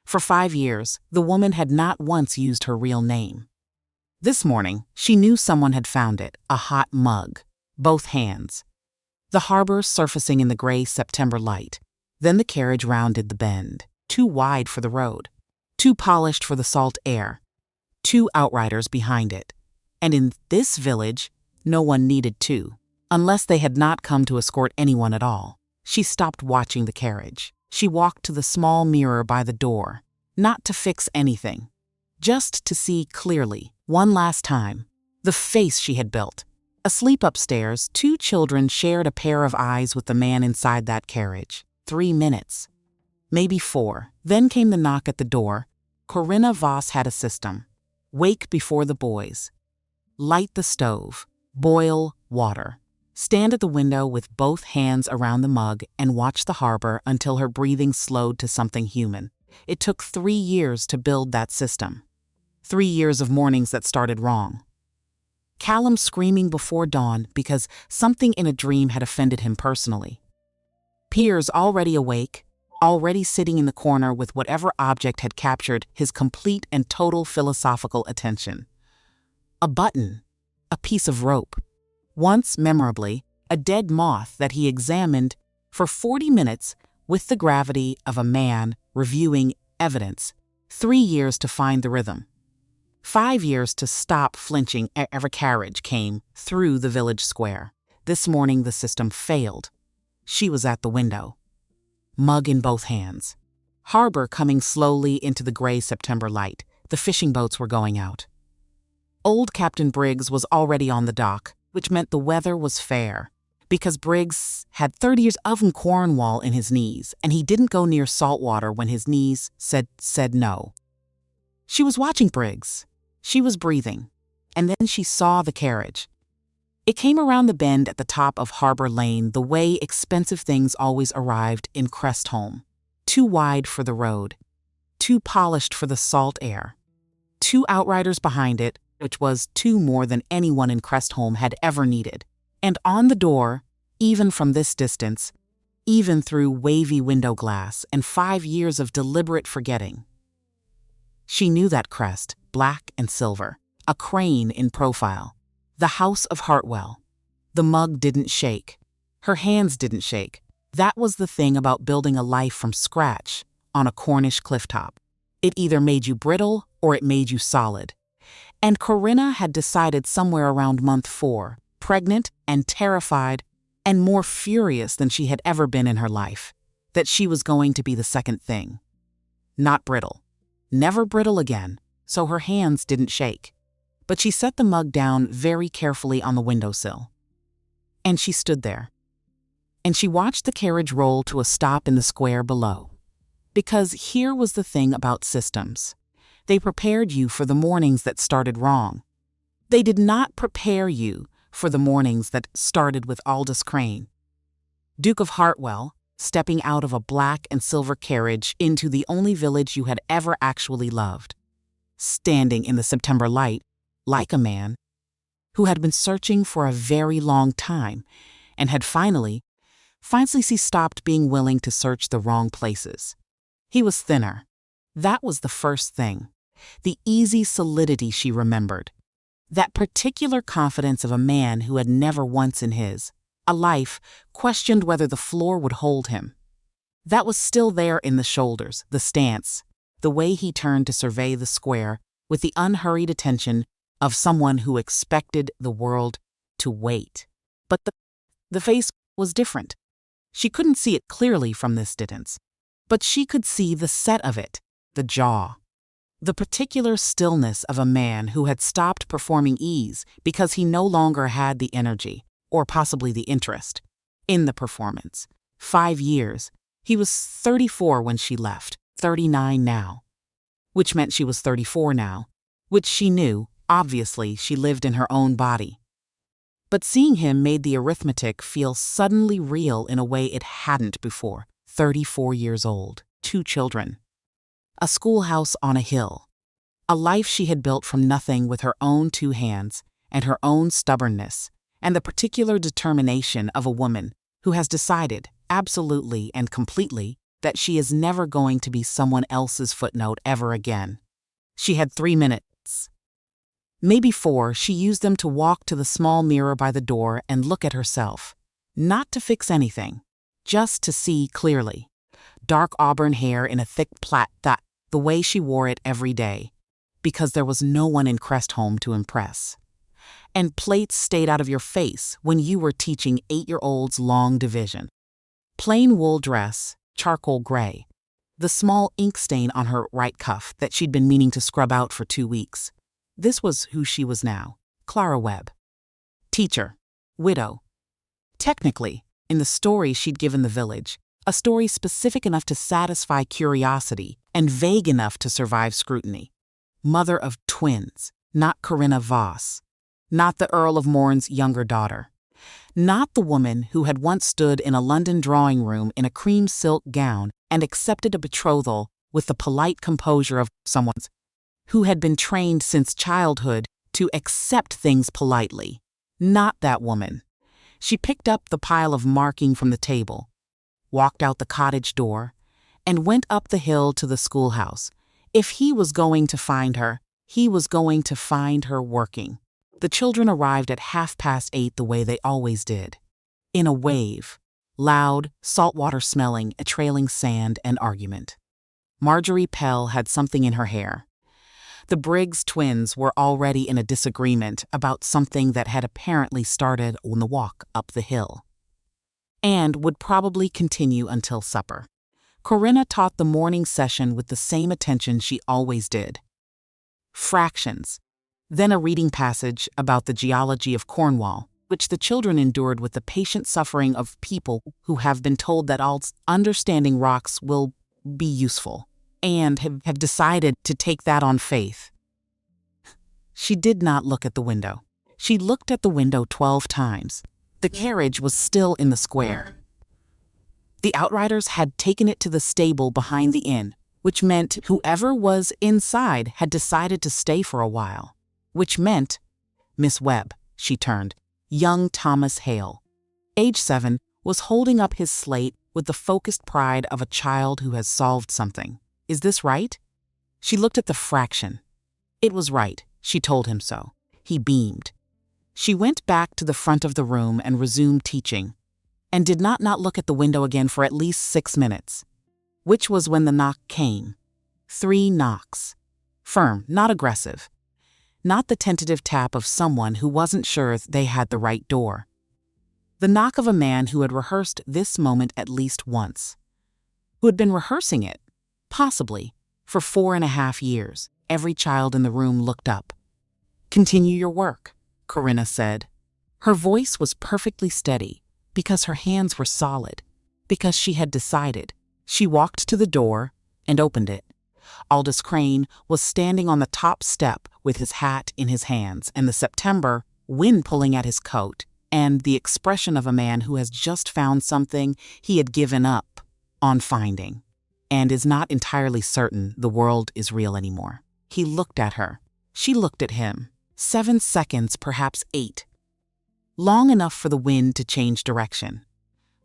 For 5 years, the woman had not once used her real name. This morning, she knew someone had found it, a hot mug, both hands. The harbor surfacing in the gray September light. Then the carriage rounded the bend, too wide for the road, too polished for the salt air, 2 outriders behind it. And in this village, no one needed to, unless they had not come to escort anyone at all. She stopped watching the carriage. She walked to the small mirror by the door, not to fix anything, just to see clearly, one last time, the face she had built. Asleep upstairs, 2 children shared a pair of eyes with the man inside that carriage. 3 minutes. Maybe 4. Then came the knock at the door. Corinna Voss had a system. Wake before the boys. Light the stove. Boil water. Stand at the window with both hands around the mug and watch the harbor until her breathing slowed to something human. It took 3 years to build that system. 3 years of mornings that started wrong. Callum screaming before dawn because something in a dream had offended him personally. Piers already awake, already sitting in the corner with whatever object had captured his complete and total philosophical attention. A button, a piece of rope. Once, memorably, a dead moth that he examined for 40 minutes with the gravity of a man reviewing evidence. 3 years to find the rhythm. 5 years to stop flinching ever carriage came through the village square. This morning the system failed. She was at the window, mug in both hands. Harbor coming slowly into the gray September light. The fishing boats were going out. Old Captain Briggs was already on the dock, which meant the weather was fair, because Briggs had 30 years of Cornwall in his knees, and he didn't go near salt water when his knees said no. She was watching Briggs. She was breathing, and then she saw the carriage. It came around the bend at the top of Harbor Lane the way expensive things always arrived in Crest home. Too wide for the road, too polished for the salt air. 2 outriders behind it, which was 2 more than anyone in Crest home had ever needed. And on the door, even from this distance, even through wavy window glass and 5 years of deliberate forgetting. She knew that crest, black and silver, a crane in profile. The house of Hartwell. The mug didn't shake. Her hands didn't shake. That was the thing about building a life from scratch on a Cornish clifftop. It either made you brittle or it made you solid. And Corinna had decided somewhere around month 4, pregnant and terrified and more furious than she had ever been in her life, that she was going to be the second thing. Not brittle. Never brittle again, so her hands didn't shake. But she set the mug down very carefully on the windowsill. And she stood there. And she watched the carriage roll to a stop in the square below. Because here was the thing about systems. They prepared you for the mornings that started wrong. They did not prepare you for the mornings that started with Aldis Crane, Duke of Hartwell, stepping out of a black and silver carriage into the only village you had ever actually loved, standing in the September light, like a man who had been searching for a very long time and had finally stopped being willing to search the wrong places. He was thinner. That was the first thing. The easy solidity she remembered. That particular confidence of a man who had never once in his life questioned whether the floor would hold him. That was still there in the shoulders, the stance, the way he turned to survey the square with the unhurried attention of someone who expected the world to wait. But the face was different. She couldn't see it clearly from this distance, but she could see the set of it, the jaw. The particular stillness of a man who had stopped performing ease because he no longer had the energy, or possibly the interest, in the performance. 5 years. He was 34 when she left, 39 now. Which meant she was 34 now, which she knew. Obviously, she lived in her own body. But seeing him made the arithmetic feel suddenly real in a way it hadn't before. 34 years old, 2 children. A schoolhouse on a hill. A life she had built from nothing with her own 2 hands and her own stubbornness and the particular determination of a woman who has decided, absolutely and completely, that she is never going to be someone else's footnote ever again. She had 3 minutes. Maybe 4. She used them to walk to the small mirror by the door and look at herself. Not to fix anything, just to see clearly. Dark auburn hair in a thick plait, the way she wore it every day, because there was no one in Crest home to impress. And plates stayed out of your face when you were teaching 8-year-olds long division. Plain wool dress, charcoal gray. The small ink stain on her right cuff that she'd been meaning to scrub out for 2 weeks. This was who she was now, Clara Webb. Teacher, widow. Technically, in the story she'd given the village, a story specific enough to satisfy curiosity and vague enough to survive scrutiny. Mother of twins, not Corinna Voss. Not the Earl of Morne's younger daughter. Not the woman who had once stood in a London drawing room in a cream silk gown and accepted a betrothal with the polite composure of someone's who had been trained since childhood to accept things politely. Not that woman. She picked up the pile of marking from the table, walked out the cottage door, and went up the hill to the schoolhouse. If he was going to find her, he was going to find her working. The children arrived at 8:30 the way they always did. In a wave. Loud, saltwater smelling, a trailing sand and argument. Marjorie Pell had something in her hair. The Briggs twins were already in a disagreement about something that had apparently started on the walk up the hill, and would probably continue until supper. Corinna taught the morning session with the same attention she always did. Fractions. Then a reading passage about the geology of Cornwall, which the children endured with the patient suffering of people who have been told that understanding rocks will be useful, and have decided to take that on faith. She did not look at the window. She looked at the window 12 times. The carriage was still in the square. The outriders had taken it to the stable behind the inn, which meant whoever was inside had decided to stay for a while. Which meant, Miss Webb, she turned, young Thomas Hale, age 7, was holding up his slate with the focused pride of a child who has solved something. Is this right? She looked at the fraction. It was right, she told him so. He beamed. She went back to the front of the room and resumed teaching, and did not look at the window again for at least 6 minutes, which was when the knock came. 3 knocks. Firm, not aggressive. Not the tentative tap of someone who wasn't sure they had the right door. The knock of a man who had rehearsed this moment at least once. Who had been rehearsing it, possibly, for 4.5 years. Every child in the room looked up. Continue your work, Corinna said. Her voice was perfectly steady, because her hands were solid, because she had decided. She walked to the door and opened it. Aldis Crane was standing on the top step with his hat in his hands and the September wind pulling at his coat, and the expression of a man who has just found something he had given up on finding, and is not entirely certain the world is real anymore. He looked at her. She looked at him. 7 seconds, perhaps 8. Long enough for the wind to change direction.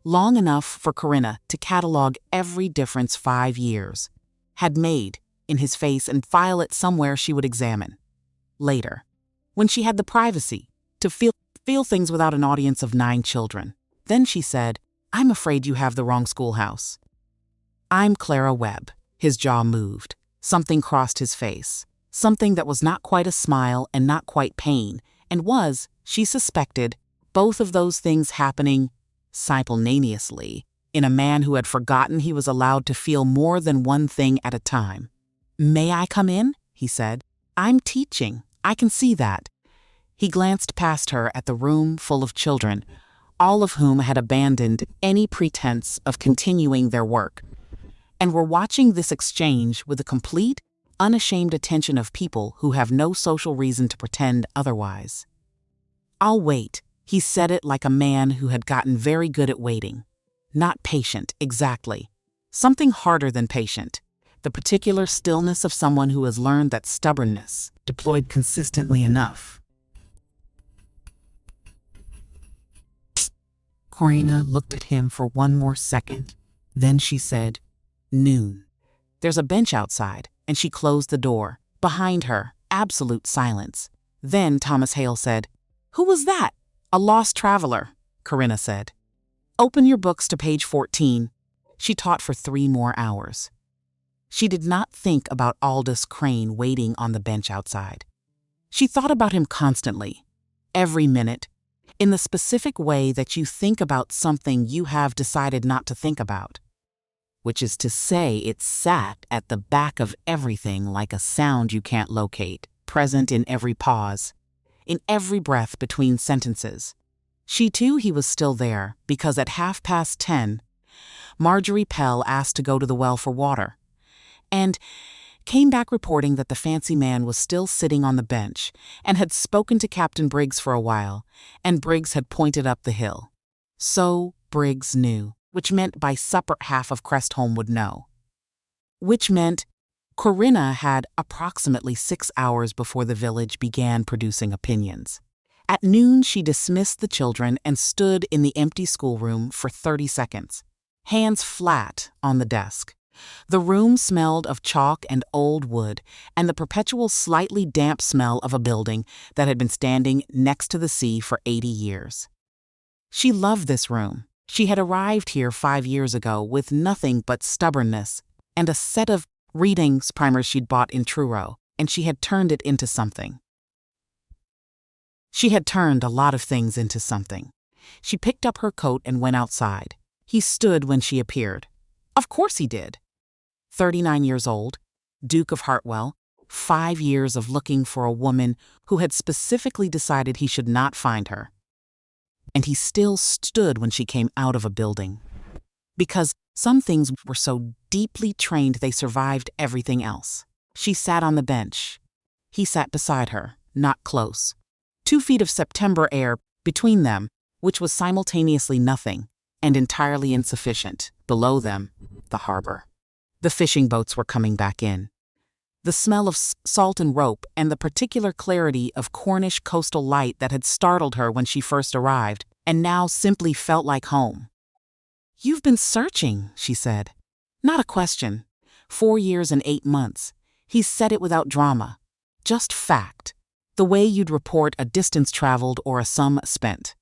Long enough for Corinna to catalog every difference 5 years had made in his face and file it somewhere she would examine. Later, when she had the privacy to feel things without an audience of 9 children. Then she said, I'm afraid you have the wrong schoolhouse. I'm Clara Webb. His jaw moved. Something crossed his face. Something that was not quite a smile and not quite pain, and was, she suspected, both of those things happening simultaneously in a man who had forgotten he was allowed to feel more than one thing at a time. May I come in? He said. I'm teaching. I can see that. He glanced past her at the room full of children, all of whom had abandoned any pretense of continuing their work, and were watching this exchange with the complete, unashamed attention of people who have no social reason to pretend otherwise. I'll wait. He said it like a man who had gotten very good at waiting. Not patient, exactly. Something harder than patient. The particular stillness of someone who has learned that stubbornness, deployed consistently enough. Corinna looked at him for one more second. Then she said, Noon. There's a bench outside, and she closed the door. Behind her, absolute silence. Then Thomas Hale said, "Who was that?" "A lost traveler," Corinna said. "Open your books to page 14. She taught for 3 more hours. She did not think about Aldis Crane waiting on the bench outside. She thought about him constantly, every minute, in the specific way that you think about something you have decided not to think about. Which is to say, it sat at the back of everything like a sound you can't locate, present in every pause, in every breath between sentences. She too, he was still there, because at 10:30, Marjorie Pell asked to go to the well for water, and came back reporting that the fancy man was still sitting on the bench and had spoken to Captain Briggs for a while, and Briggs had pointed up the hill. So Briggs knew, which meant by supper half of Crestholm would know. Which meant Corinna had approximately 6 hours before the village began producing opinions. At noon, she dismissed the children and stood in the empty schoolroom for 30 seconds, hands flat on the desk. The room smelled of chalk and old wood and the perpetual slightly damp smell of a building that had been standing next to the sea for 80 years. She loved this room. She had arrived here 5 years ago with nothing but stubbornness and a set of readings primers she'd bought in Truro, and she had turned it into something. She had turned a lot of things into something. She picked up her coat and went outside. He stood when she appeared. Of course he did. 39 years old, Duke of Hartwell, 5 years of looking for a woman who had specifically decided he should not find her. And he still stood when she came out of a building. Because some things were so deeply trained they survived everything else. She sat on the bench. He sat beside her, not close. 2 feet of September air between them, which was simultaneously nothing and entirely insufficient. Below them, the harbor. The fishing boats were coming back in. The smell of salt and rope and the particular clarity of Cornish coastal light that had startled her when she first arrived and now simply felt like home. "You've been searching," she said. Not a question. 4 years and 8 months. He said it without drama. Just fact. The way you'd report a distance traveled or a sum spent.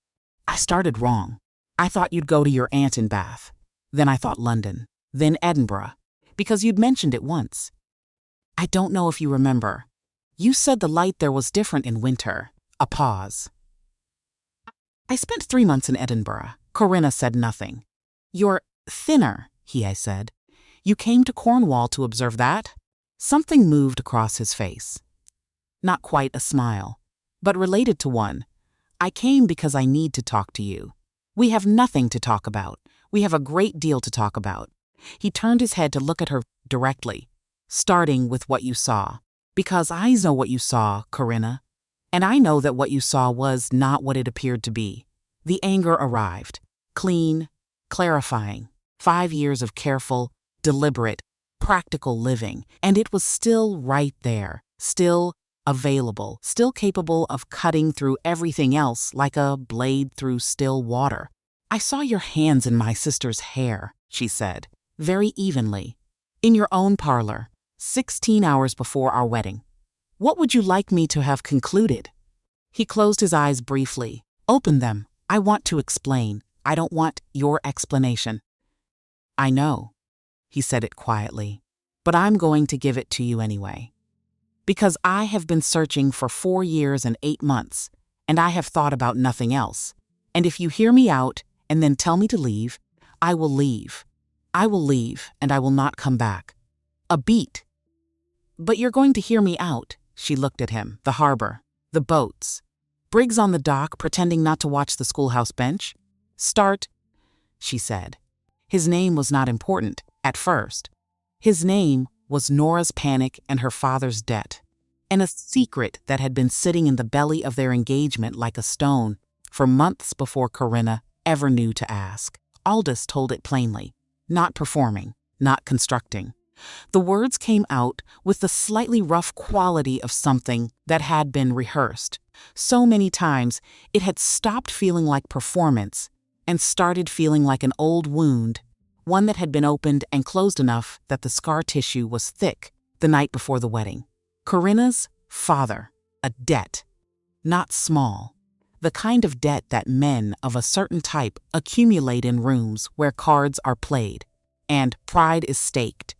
"I started wrong. I thought you'd go to your aunt in Bath. Then I thought London. Then Edinburgh. Because you'd mentioned it once. I don't know if you remember. You said the light there was different in winter." A pause. "I spent 3 months in Edinburgh." Corinna said nothing. "You're thinner," I said. "You came to Cornwall to observe that?" Something moved across his face. Not quite a smile, but related to one. "I came because I need to talk to you. We have nothing to talk about. We have a great deal to talk about." He turned his head to look at her directly, starting with what you saw. "Because I know what you saw, Corinna. And I know that what you saw was not what it appeared to be." The anger arrived. Clean, clarifying. 5 years of careful, deliberate, practical living. And it was still right there, still available, still capable of cutting through everything else like a blade through still water. "I saw your hands in my sister's hair," she said, very evenly. "In your own parlor, 16 hours before our wedding. What would you like me to have concluded?" He closed his eyes briefly. "Open them. I want to explain. I don't want your explanation." "I know," he said it quietly, "but I'm going to give it to you anyway. Because I have been searching for 4 years and 8 months, and I have thought about nothing else. And if you hear me out and then tell me to leave, I will leave. I will leave, and I will not come back. A beat." "But you're going to hear me out." She looked at him. The harbor. The boats. Briggs on the dock, pretending not to watch the schoolhouse bench. "Start," she said. His name was not important, at first. His name was Nora's panic and her father's debt, and a secret that had been sitting in the belly of their engagement like a stone for months before Corinna ever knew to ask. Aldis told it plainly, not performing, not constructing. The words came out with the slightly rough quality of something that had been rehearsed. So many times it had stopped feeling like performance and started feeling like an old wound one that had been opened and closed enough that the scar tissue was thick the night before the wedding. Corinna's father, a debt. Not small. The kind of debt that men of a certain type accumulate in rooms where cards are played, and pride is staked,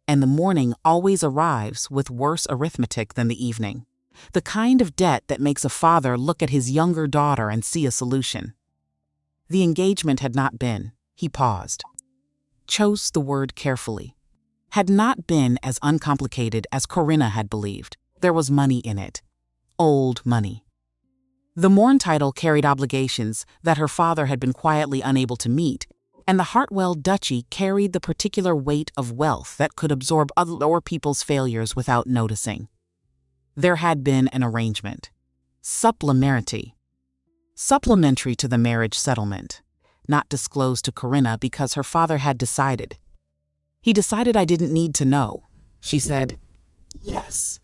and the morning always arrives with worse arithmetic than the evening. The kind of debt that makes a father look at his younger daughter and see a solution. The engagement had not been, he paused, chose the word carefully, had not been as uncomplicated as Corinna had believed. There was money in it. Old money. The Morn title carried obligations that her father had been quietly unable to meet, and the Hartwell duchy carried the particular weight of wealth that could absorb other people's failures without noticing. There had been an arrangement. Supplementary to the marriage settlement, not disclosed to Corinna because her father had decided. He decided I didn't need to know. She said, yes.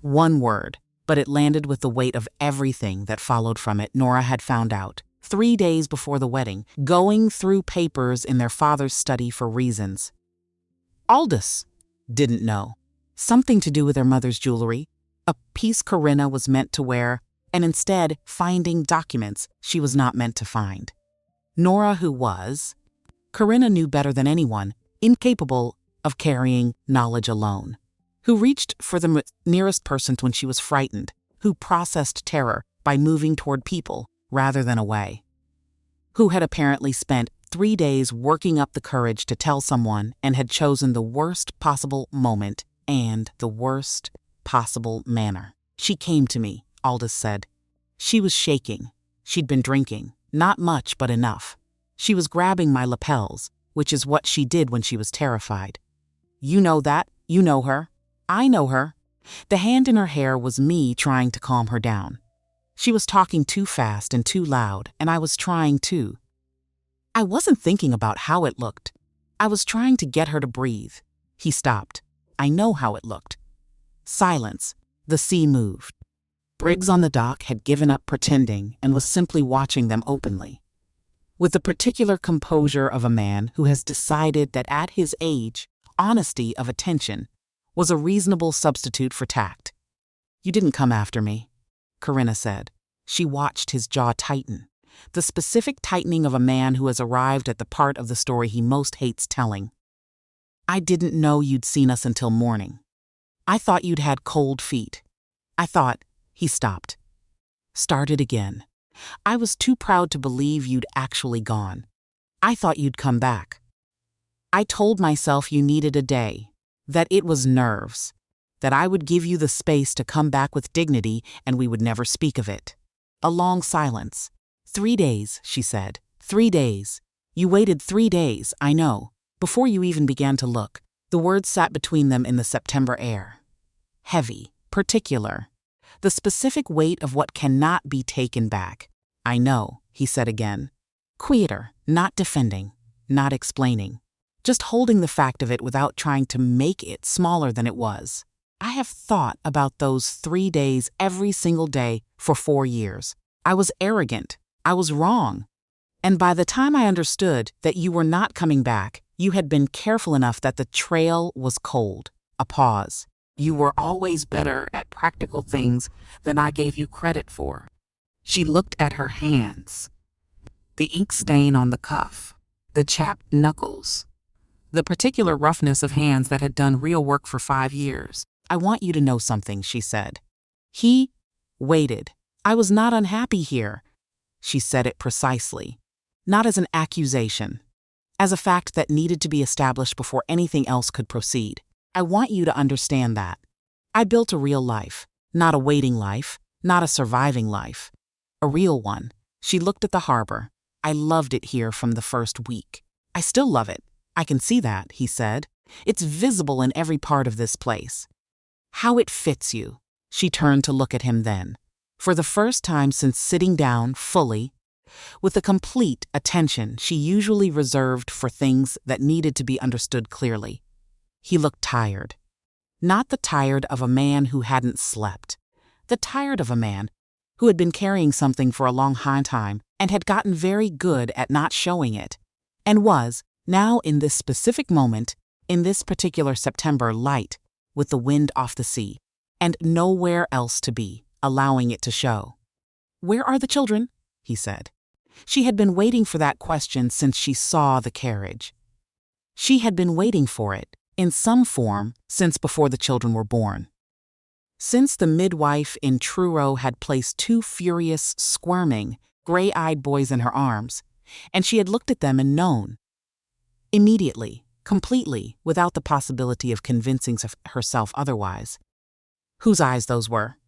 One word, but it landed with the weight of everything that followed from it. Nora had found out, 3 days before the wedding, going through papers in their father's study for reasons. Aldis didn't know. Something to do with her mother's jewelry, a piece Corinna was meant to wear, and instead finding documents she was not meant to find. Nora, who was, Corinna knew better than anyone, incapable of carrying knowledge alone, who reached for the nearest person when she was frightened, who processed terror by moving toward people rather than away, who had apparently spent 3 days working up the courage to tell someone and had chosen the worst possible moment and the worst possible manner. She came to me, Aldis said. She was shaking. She'd been drinking, not much but enough. She was grabbing my lapels, which is what she did when she was terrified. You know that? You know her? I know her. The hand in her hair was me trying to calm her down. She was talking too fast and too loud, and I was trying too. I wasn't thinking about how it looked. I was trying to get her to breathe. He stopped. I know how it looked. Silence. The sea moved. Briggs on the dock had given up pretending and was simply watching them openly, with the particular composure of a man who has decided that at his age, honesty of attention was a reasonable substitute for tact. You didn't come after me, Corinna said. She watched his jaw tighten, the specific tightening of a man who has arrived at the part of the story he most hates telling. I didn't know you'd seen us until morning. I thought you'd had cold feet. I thought, he stopped. Started again. I was too proud to believe you'd actually gone. I thought you'd come back. I told myself you needed a day, that it was nerves, that I would give you the space to come back with dignity and we would never speak of it. A long silence. 3 days, she said. 3 days. You waited 3 days, I know, before you even began to look. The words sat between them in the September air. Heavy, particular. The specific weight of what cannot be taken back. I know, he said again. Quieter, not defending, not explaining. Just holding the fact of it without trying to make it smaller than it was. I have thought about those 3 days every single day for 4 years. I was arrogant. I was wrong. And by the time I understood that you were not coming back, you had been careful enough that the trail was cold. A pause. You were always better at practical things than I gave you credit for. She looked at her hands. The ink stain on the cuff. The chapped knuckles. The particular roughness of hands that had done real work for 5 years. I want you to know something, she said. He waited. I was not unhappy here. She said it precisely. Not as an accusation. As a fact that needed to be established before anything else could proceed. I want you to understand that. I built a real life. Not a waiting life. Not a surviving life. A real one. She looked at the harbor. I loved it here from the first week. I still love it. I can see that, he said. It's visible in every part of this place. How it fits you. She turned to look at him then. For the first time since sitting down fully, with the complete attention she usually reserved for things that needed to be understood clearly. He looked tired. Not the tired of a man who hadn't slept. The tired of a man who had been carrying something for a long time and had gotten very good at not showing it, and was, Now, in this specific moment, in this particular September light, with the wind off the sea, and nowhere else to be, allowing it to show. "Where are the children?" he said. She had been waiting for that question since she saw the carriage. She had been waiting for it, in some form, since before the children were born. Since the midwife in Truro had placed two furious, squirming, gray-eyed boys in her arms, and she had looked at them and known. Immediately, completely, without the possibility of convincing herself otherwise. Whose eyes those were?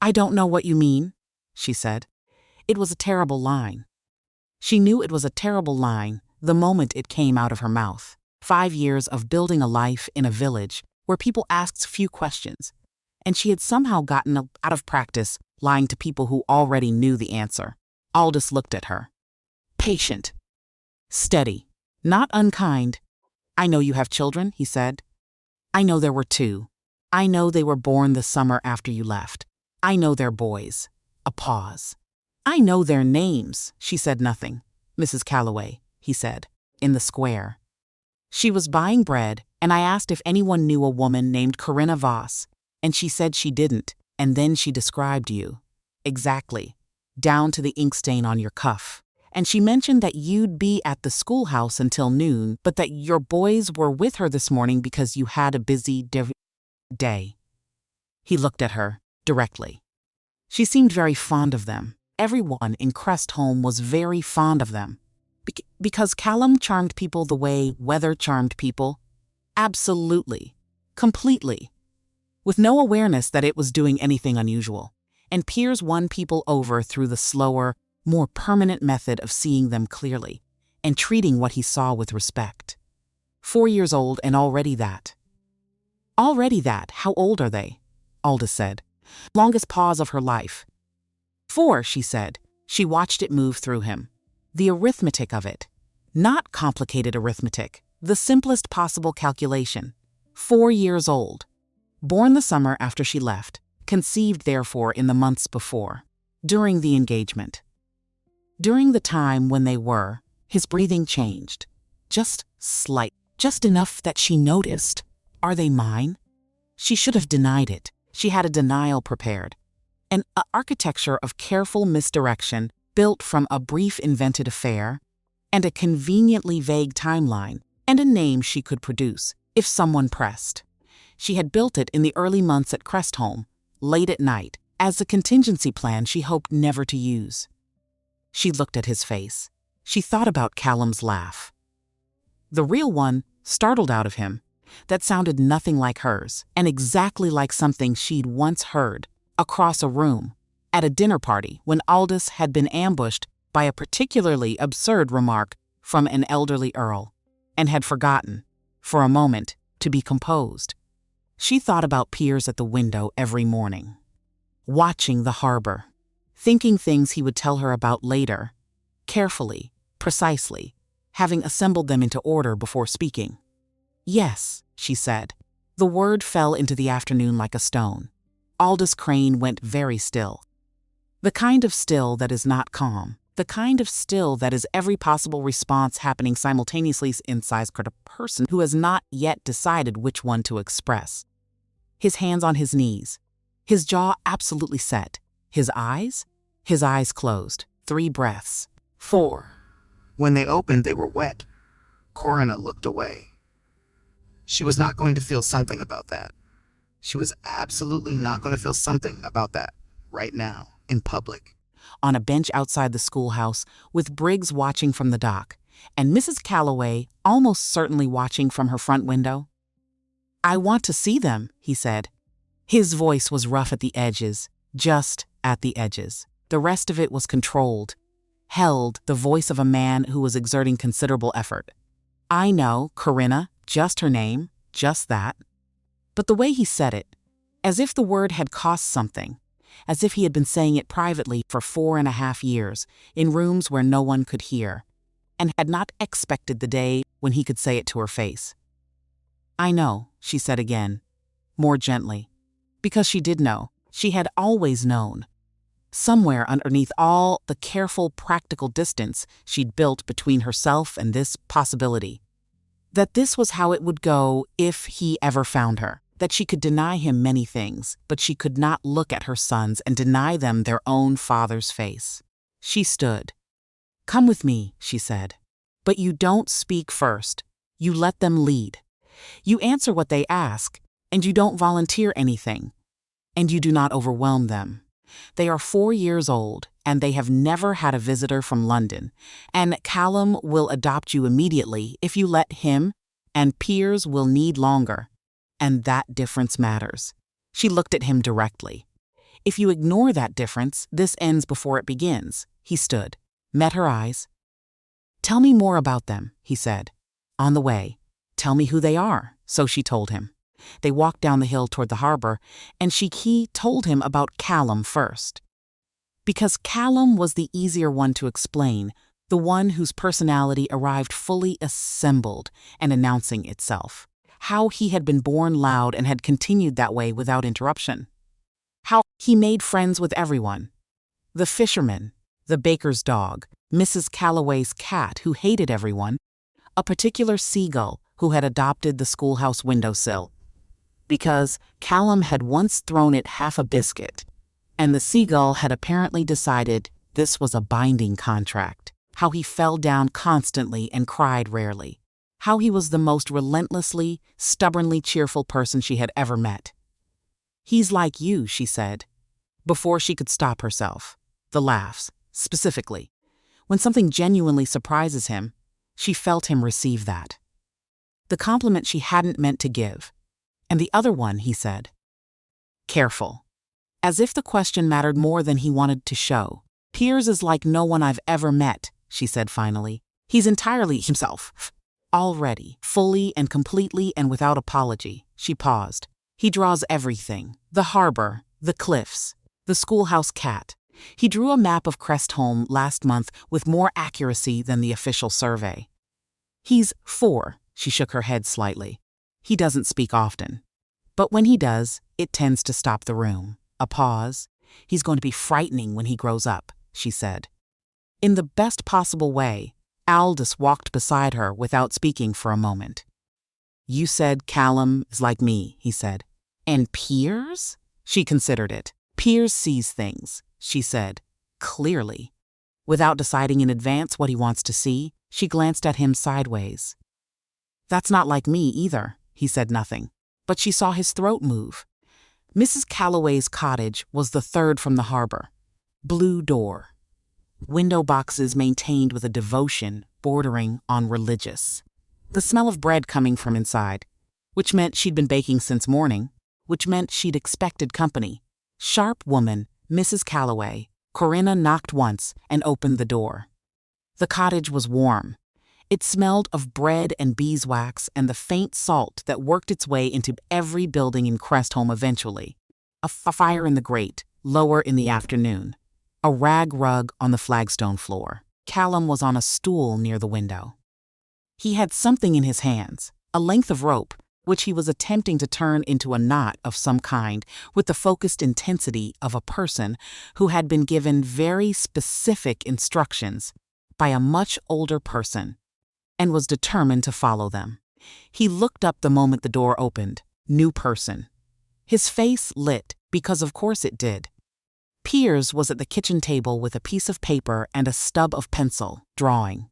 "I don't know what you mean," she said. It was a terrible line. She knew it was a terrible line the moment it came out of her mouth. 5 years of building a life in a village where people asked few questions, and she had somehow gotten out of practice lying to people who already knew the answer. Aldis looked at her. Patient. Steady. Not unkind. "I know you have children," he said. "I know there were 2. I know they were born the summer after you left. I know they're boys." A pause. "I know their names." She said nothing. "Mrs. Calloway," he said, "in the square. She was buying bread, and I asked if anyone knew a woman named Corinna Voss, and she said she didn't, and then she described you. Exactly. Down to the ink stain on your cuff. And she mentioned that you'd be at the schoolhouse until noon, but that your boys were with her this morning because you had a busy day." He looked at her, directly. She seemed very fond of them. Everyone in Crest home was very fond of them. Because Callum charmed people the way weather charmed people? Absolutely. Completely. With no awareness that it was doing anything unusual. And Piers won people over through the slower, more permanent method of seeing them clearly, and treating what he saw with respect. 4 years old and already that. "Already that, how old are they?" Aldis said. Longest pause of her life. 4, she said. She watched it move through him. The arithmetic of it. Not complicated arithmetic, the simplest possible calculation. 4 years old. Born the summer after she left, conceived therefore in the months before, during the engagement. During the time when they were, his breathing changed. Just slight, just enough that she noticed. "Are they mine?" She should have denied it. She had a denial prepared. An architecture of careful misdirection built from a brief invented affair, and a conveniently vague timeline, and a name she could produce, if someone pressed. She had built it in the early months at Crest home, late at night, as a contingency plan she hoped never to use. She looked at his face. She thought about Callum's laugh. The real one, startled out of him, that sounded nothing like hers, and exactly like something she'd once heard, across a room, at a dinner party when Aldis had been ambushed by a particularly absurd remark from an elderly Earl, and had forgotten, for a moment, to be composed. She thought about Piers at the window every morning, watching the harbor, thinking things he would tell her about later, carefully, precisely, having assembled them into order before speaking. "Yes," she said. The word fell into the afternoon like a stone. Aldis Crane went very still. The kind of still that is not calm. The kind of still that is every possible response happening simultaneously inside a person who has not yet decided which one to express. His hands on his knees. His jaw absolutely set. His eyes? His eyes closed. 3 breaths. 4. When they opened, they were wet. Corinna looked away. She was not going to feel something about that. She was absolutely not going to feel something about that right now, in public. On a bench outside the schoolhouse, with Briggs watching from the dock, and Mrs. Calloway almost certainly watching from her front window. "I want to see them," he said. His voice was rough at the edges, just at the edges. The rest of it was controlled, held, the voice of a man who was exerting considerable effort. "I know, Corinna, just her name, just that." But the way he said it, as if the word had cost something, as if he had been saying it privately for 4.5 years, in rooms where no one could hear, and had not expected the day when he could say it to her face. "I know," she said again, more gently, because she did know. She had always known. Somewhere underneath all the careful, practical distance she'd built between herself and this possibility, That this was how it would go if he ever found her. That she could deny him many things, but she could not look at her sons and deny them their own father's face. She stood. "Come with me," she said. "But you don't speak first. You let them lead. You answer what they ask, and you don't volunteer anything. And you do not overwhelm them. They are 4 years old, and they have never had a visitor from London, and Callum will adopt you immediately if you let him, and Piers will need longer. And that difference matters." She looked at him directly. "If you ignore that difference, this ends before it begins." He stood, met her eyes. "Tell me more about them," he said. "On the way. Tell me who they are." So she told him. They walked down the hill toward the harbor, and he told him about Callum first. Because Callum was the easier one to explain, the one whose personality arrived fully assembled and announcing itself. How he had been born loud and had continued that way without interruption. How he made friends with everyone. The fisherman, the baker's dog, Mrs. Calloway's cat who hated everyone, a particular seagull who had adopted the schoolhouse windowsill. Because Callum had once thrown it half a biscuit, and the seagull had apparently decided this was a binding contract. How he fell down constantly and cried rarely. How he was the most relentlessly, stubbornly cheerful person she had ever met. "He's like you," she said, before she could stop herself. The laughs, specifically. When something genuinely surprises him, she felt him receive that. The compliment she hadn't meant to give. "And the other one," he said. Careful. As if the question mattered more than he wanted to show. "Piers is like no one I've ever met," she said finally. "He's entirely himself. Already, fully and completely and without apology." She paused. "He draws everything. The harbor, the cliffs, the schoolhouse cat. He drew a map of Crest home last month with more accuracy than the official survey. He's 4, she shook her head slightly. He doesn't speak often. But when he does, it tends to stop the room. A pause. He's going to be frightening when he grows up, she said. In the best possible way, Aldis walked beside her without speaking for a moment. "You said Callum is like me," he said. "And Piers?" She considered it. "Piers sees things," she said, clearly. Without deciding in advance what he wants to see, she glanced at him sideways. "That's not like me either," he said nothing. But she saw his throat move. Mrs. Calloway's cottage was the third from the harbor. Blue door. Window boxes maintained with a devotion bordering on religious. The smell of bread coming from inside, which meant she'd been baking since morning, which meant she'd expected company. Sharp woman, Mrs. Calloway. Corinna knocked once and opened the door. The cottage was warm. It smelled of bread and beeswax and the faint salt that worked its way into every building in Crest home eventually. A fire in the grate, lower in the afternoon. A rag rug on the flagstone floor. Callum was on a stool near the window. He had something in his hands, a length of rope, which he was attempting to turn into a knot of some kind with the focused intensity of a person who had been given very specific instructions by a much older person and was determined to follow them. He looked up the moment the door opened. New person. His face lit, because of course it did. Piers was at the kitchen table with a piece of paper and a stub of pencil, drawing.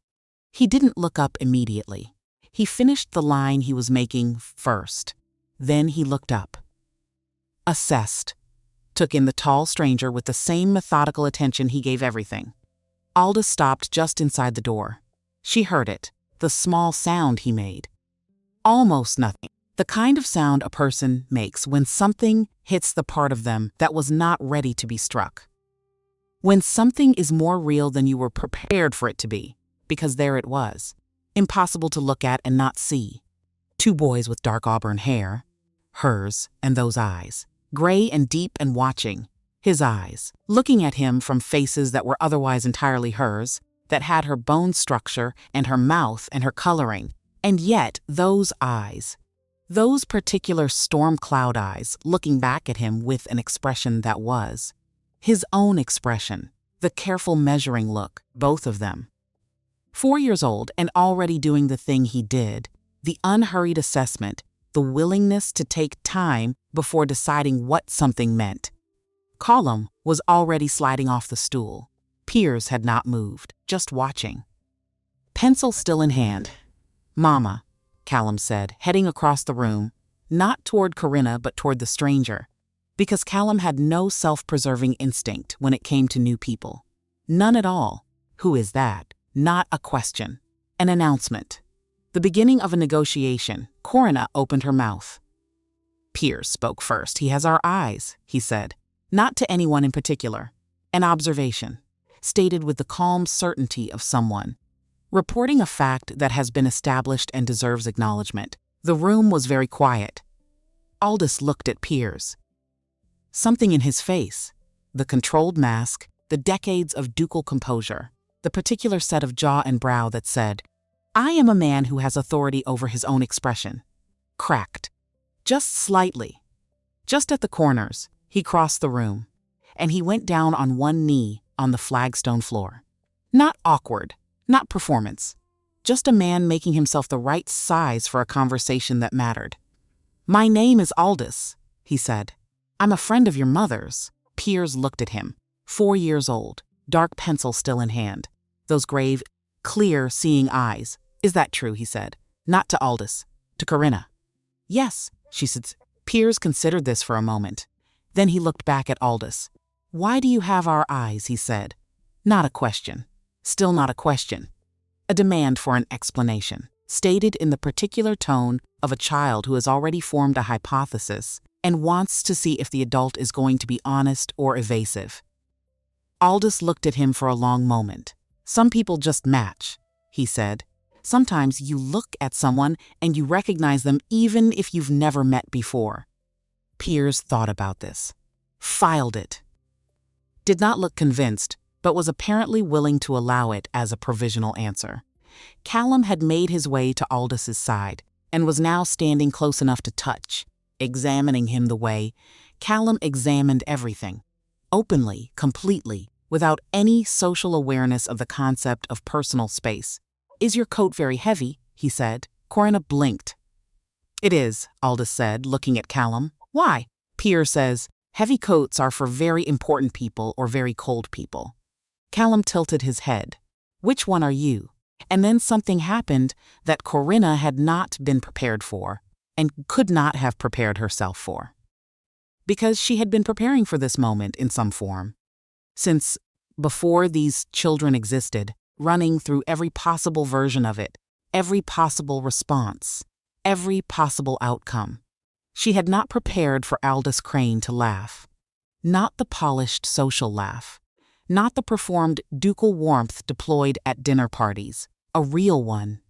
He didn't look up immediately. He finished the line he was making first. Then he looked up. Assessed. Took in the tall stranger with the same methodical attention he gave everything. Aldis stopped just inside the door. She heard it, the small sound he made. Almost nothing. The kind of sound a person makes when something hits the part of them that was not ready to be struck. When something is more real than you were prepared for it to be, because there it was. Impossible to look at and not see. 2 boys with dark auburn hair. Hers and those eyes. Gray and deep and watching. His eyes. Looking at him from faces that were otherwise entirely hers, that had her bone structure and her mouth and her coloring. And yet, those eyes. Those particular storm cloud eyes looking back at him with an expression that was his own expression, the careful measuring look, both of them. 4 years old and already doing the thing he did, The unhurried assessment, the willingness to take time before deciding what something meant. Callum was already sliding off the stool. Piers had not moved, just watching. Pencil still in hand. "Mama," Callum said, heading across the room, not toward Corinna but toward the stranger, because Callum had no self-preserving instinct when it came to new people. None at all. Who is that? Not a question. An announcement. The beginning of a negotiation. Corinna opened her mouth. Piers spoke first. "He has our eyes," he said. Not to anyone in particular. An observation, stated with the calm certainty of someone reporting a fact that has been established and deserves acknowledgement. The room was very quiet. Aldis looked at Piers. Something in his face, the controlled mask, the decades of ducal composure, the particular set of jaw and brow that said, "I am a man who has authority over his own expression," cracked. Just slightly. Just at the corners, he crossed the room, and he went down on one knee on the flagstone floor. Not awkward, not performance. Just a man making himself the right size for a conversation that mattered. "My name is Aldis," he said. "I'm a friend of your mother's." Piers looked at him, 4 years old, dark pencil still in hand. Those grave, clear, seeing eyes. "Is that true?" he said. Not to Aldis, to Corinna. "Yes," she said. Piers considered this for a moment. Then he looked back at Aldis. "Why do you have our eyes?" he said. Not a question. Still not a question. A demand for an explanation, stated in the particular tone of a child who has already formed a hypothesis and wants to see if the adult is going to be honest or evasive. Aldis looked at him for a long moment. "Some people just match," he said. "Sometimes you look at someone and you recognize them even if you've never met before." Piers thought about this. Filed it. Did not look convinced, but was apparently willing to allow it as a provisional answer. Callum had made his way to Aldis's side and was now standing close enough to touch, examining him the way Callum examined everything, openly, completely, without any social awareness of the concept of personal space. "Is your coat very heavy?" he said. Corinna blinked. "It is," Aldis said, looking at Callum. "Why?" Piers says, "Heavy coats are for very important people or very cold people." Callum tilted his head. "Which one are you?" And then something happened that Corinna had not been prepared for and could not have prepared herself for. Because she had been preparing for this moment in some form. Since before these children existed, running through every possible version of it, every possible response, every possible outcome. She had not prepared for Aldis Crane to laugh. Not the polished social laugh. Not the performed ducal warmth deployed at dinner parties. A real one.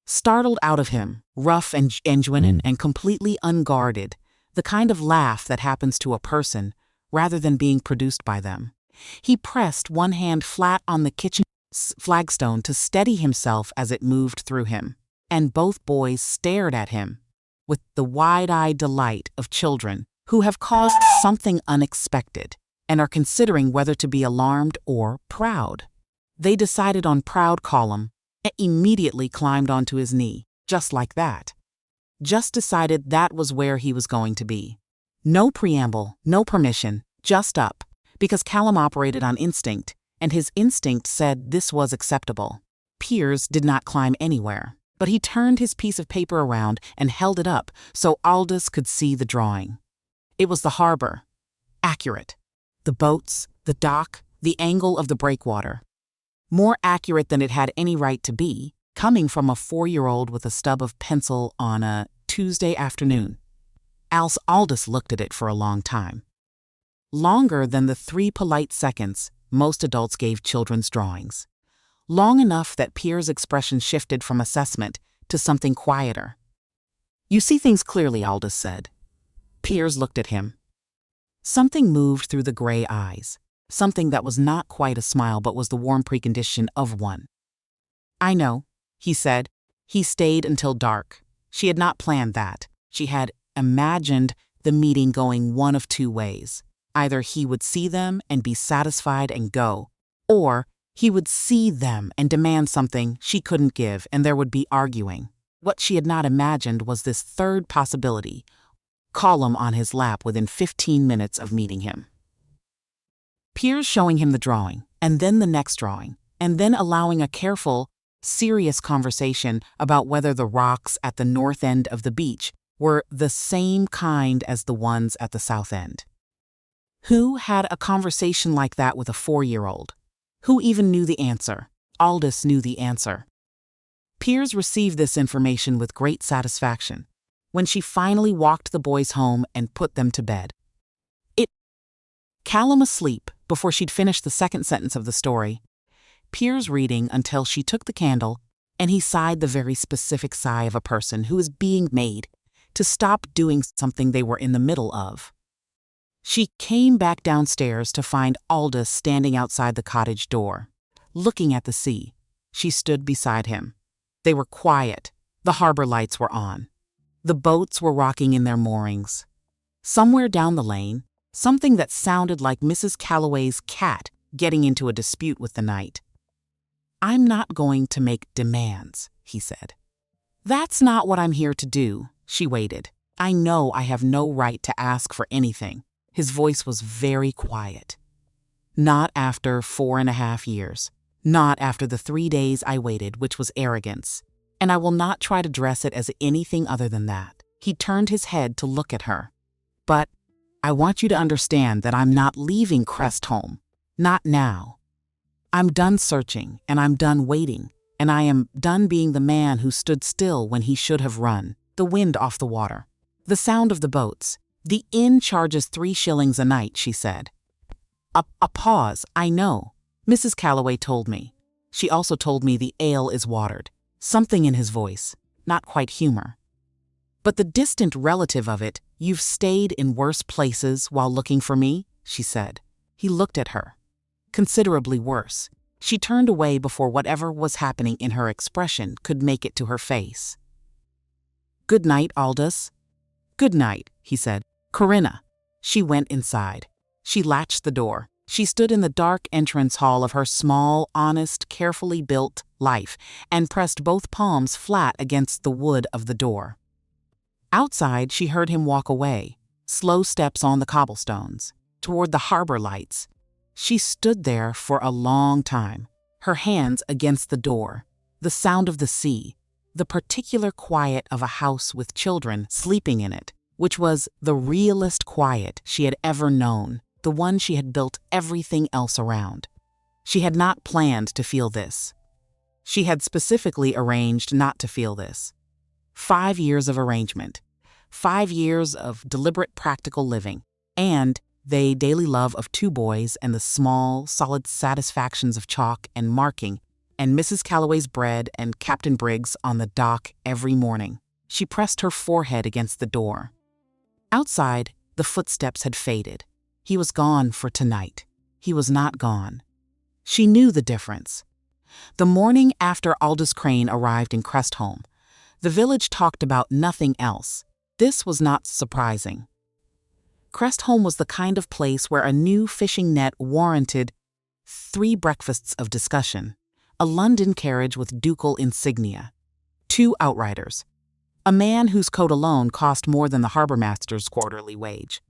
Startled out of him, rough and genuine and completely unguarded, the kind of laugh that happens to a person rather than being produced by them. He pressed one hand flat on the kitchen flagstone to steady himself as it moved through him, and both boys stared at him with the wide-eyed delight of children who have caused something unexpected and are considering whether to be alarmed or proud. They decided on proud column and immediately climbed onto his knee, just like that. Just decided that was where he was going to be. No preamble, no permission, just up, because Callum operated on instinct, and his instinct said this was acceptable. Piers did not climb anywhere, but he turned his piece of paper around and held it up so Aldis could see the drawing. It was the harbor. Accurate. The boats, the dock, the angle of the breakwater. More accurate than it had any right to be, coming from a 4-year-old with a stub of pencil on a Tuesday afternoon. Aldis looked at it for a long time. Longer than the 3 polite seconds most adults gave children's drawings. Long enough that Piers' expression shifted from assessment to something quieter. "You see things clearly," Aldis said. Piers looked at him. Something moved through the gray eyes, something that was not quite a smile but was the warm precondition of one. "I know," he said. He stayed until dark. She had not planned that. She had imagined the meeting going one of 2 ways. Either he would see them and be satisfied and go, or he would see them and demand something she couldn't give and there would be arguing. What she had not imagined was this third possibility, column on his lap within 15 minutes of meeting him. Piers showing him the drawing, and then the next drawing, and then allowing a careful, serious conversation about whether the rocks at the north end of the beach were the same kind as the ones at the south end. Who had a conversation like that with a 4-year-old? Who even knew the answer? Aldis knew the answer. Piers received this information with great satisfaction when she finally walked the boys home and put them to bed. Callum asleep before she'd finished the second sentence of the story. Piers reading until she took the candle, and he sighed the very specific sigh of a person who is being made to stop doing something they were in the middle of. She came back downstairs to find Aldis standing outside the cottage door, looking at the sea. She stood beside him. They were quiet. The harbor lights were on. The boats were rocking in their moorings. Somewhere down the lane, something that sounded like Mrs. Calloway's cat getting into a dispute with the night. "I'm not going to make demands," he said. "That's not what I'm here to do." She waited. "I know I have no right to ask for anything." His voice was very quiet. "Not after 4.5 years. Not after the 3 days I waited, which was arrogance. And I will not try to dress it as anything other than that." He turned his head to look at her. "But I want you to understand that I'm not leaving Crest home. Not now. I'm done searching, and I'm done waiting, and I am done being the man who stood still when he should have run, the wind off the water, the sound of the boats. The inn charges 3 shillings a night," she said. A pause. "I know. Mrs. Calloway told me. She also told me the ale is watered." Something in his voice, not quite humor. "But the distant relative of it, you've stayed in worse places while looking for me," she said. He looked at her. Considerably worse. She turned away before whatever was happening in her expression could make it to her face. "Good night, Aldis." "Good night," he said. "Corinna." She went inside. She latched the door. She stood in the dark entrance hall of her small, honest, carefully built life and pressed both palms flat against the wood of the door. Outside, she heard him walk away, slow steps on the cobblestones, toward the harbor lights. She stood there for a long time, her hands against the door, the sound of the sea, the particular quiet of a house with children sleeping in it, which was the realest quiet she had ever known, the one she had built everything else around. She had not planned to feel this. She had specifically arranged not to feel this. 5 years of arrangement, 5 years of deliberate practical living, and the daily love of 2 boys and the small, solid satisfactions of chalk and marking and Mrs. Calloway's bread and Captain Briggs on the dock every morning. She pressed her forehead against the door. Outside, the footsteps had faded. He was gone for tonight. He was not gone. She knew the difference. The morning after Aldis Crane arrived in Crest home, the village talked about nothing else. This was not surprising. Crest home was the kind of place where a new fishing net warranted 3 breakfasts of discussion, a London carriage with ducal insignia, 2 outriders, a man whose coat alone cost more than the harbormaster's quarterly wage.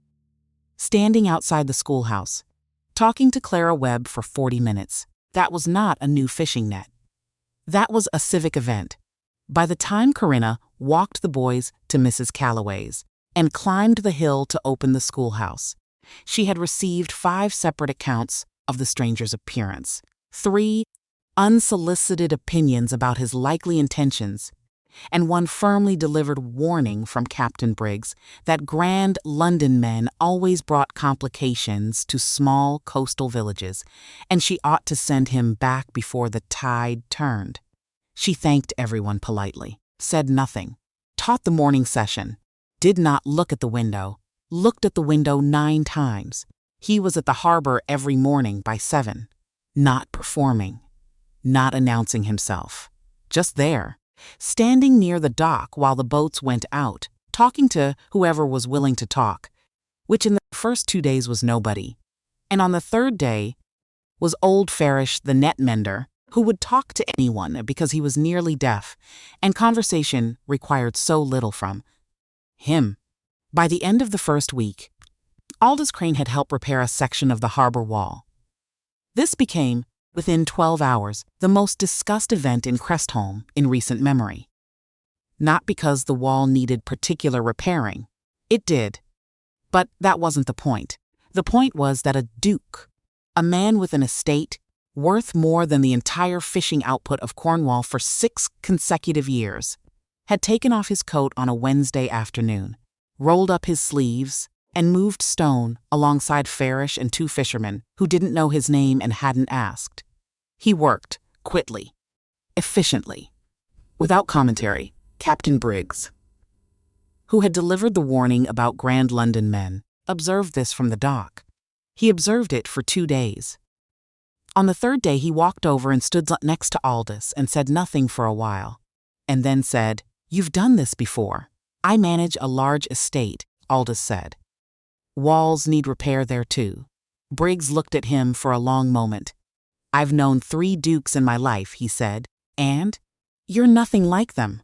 Standing outside the schoolhouse, talking to Clara Webb for 40 minutes. That was not a new fishing net. That was a civic event. By the time Corinna walked the boys to Mrs. Calloway's and climbed the hill to open the schoolhouse, she had received 5 separate accounts of the stranger's appearance, 3 unsolicited opinions about his likely intentions, and 1 firmly delivered warning from Captain Briggs that grand London men always brought complications to small coastal villages, and she ought to send him back before the tide turned. She thanked everyone politely, said nothing, taught the morning session, did not look at the window, looked at the window 9 times. He was at the harbor every morning by 7, not performing, not announcing himself, just there, standing near the dock while the boats went out, talking to whoever was willing to talk, which in the first 2 days was nobody. And on the 3rd day was old Farish the net mender, who would talk to anyone because he was nearly deaf, and conversation required so little from him. By the end of the first week, Aldis Crane had helped repair a section of the harbor wall. This became, within 12 hours, the most discussed event in Crestholm in recent memory. Not because the wall needed particular repairing. It did. But that wasn't the point. The point was that a duke, a man with an estate worth more than the entire fishing output of Cornwall for 6 consecutive years, had taken off his coat on a Wednesday afternoon, rolled up his sleeves, and moved stone alongside Farish and 2 fishermen who didn't know his name and hadn't asked. He worked, quickly, efficiently. Without commentary, Captain Briggs, who had delivered the warning about Grand London men, observed this from the dock. He observed it for 2 days. On the 3rd day he walked over and stood next to Aldis and said nothing for a while, and then said, "You've done this before." "I manage a large estate," Aldis said. "Walls need repair there too." Briggs looked at him for a long moment. "I've known 3 dukes in my life," he said, "and you're nothing like them."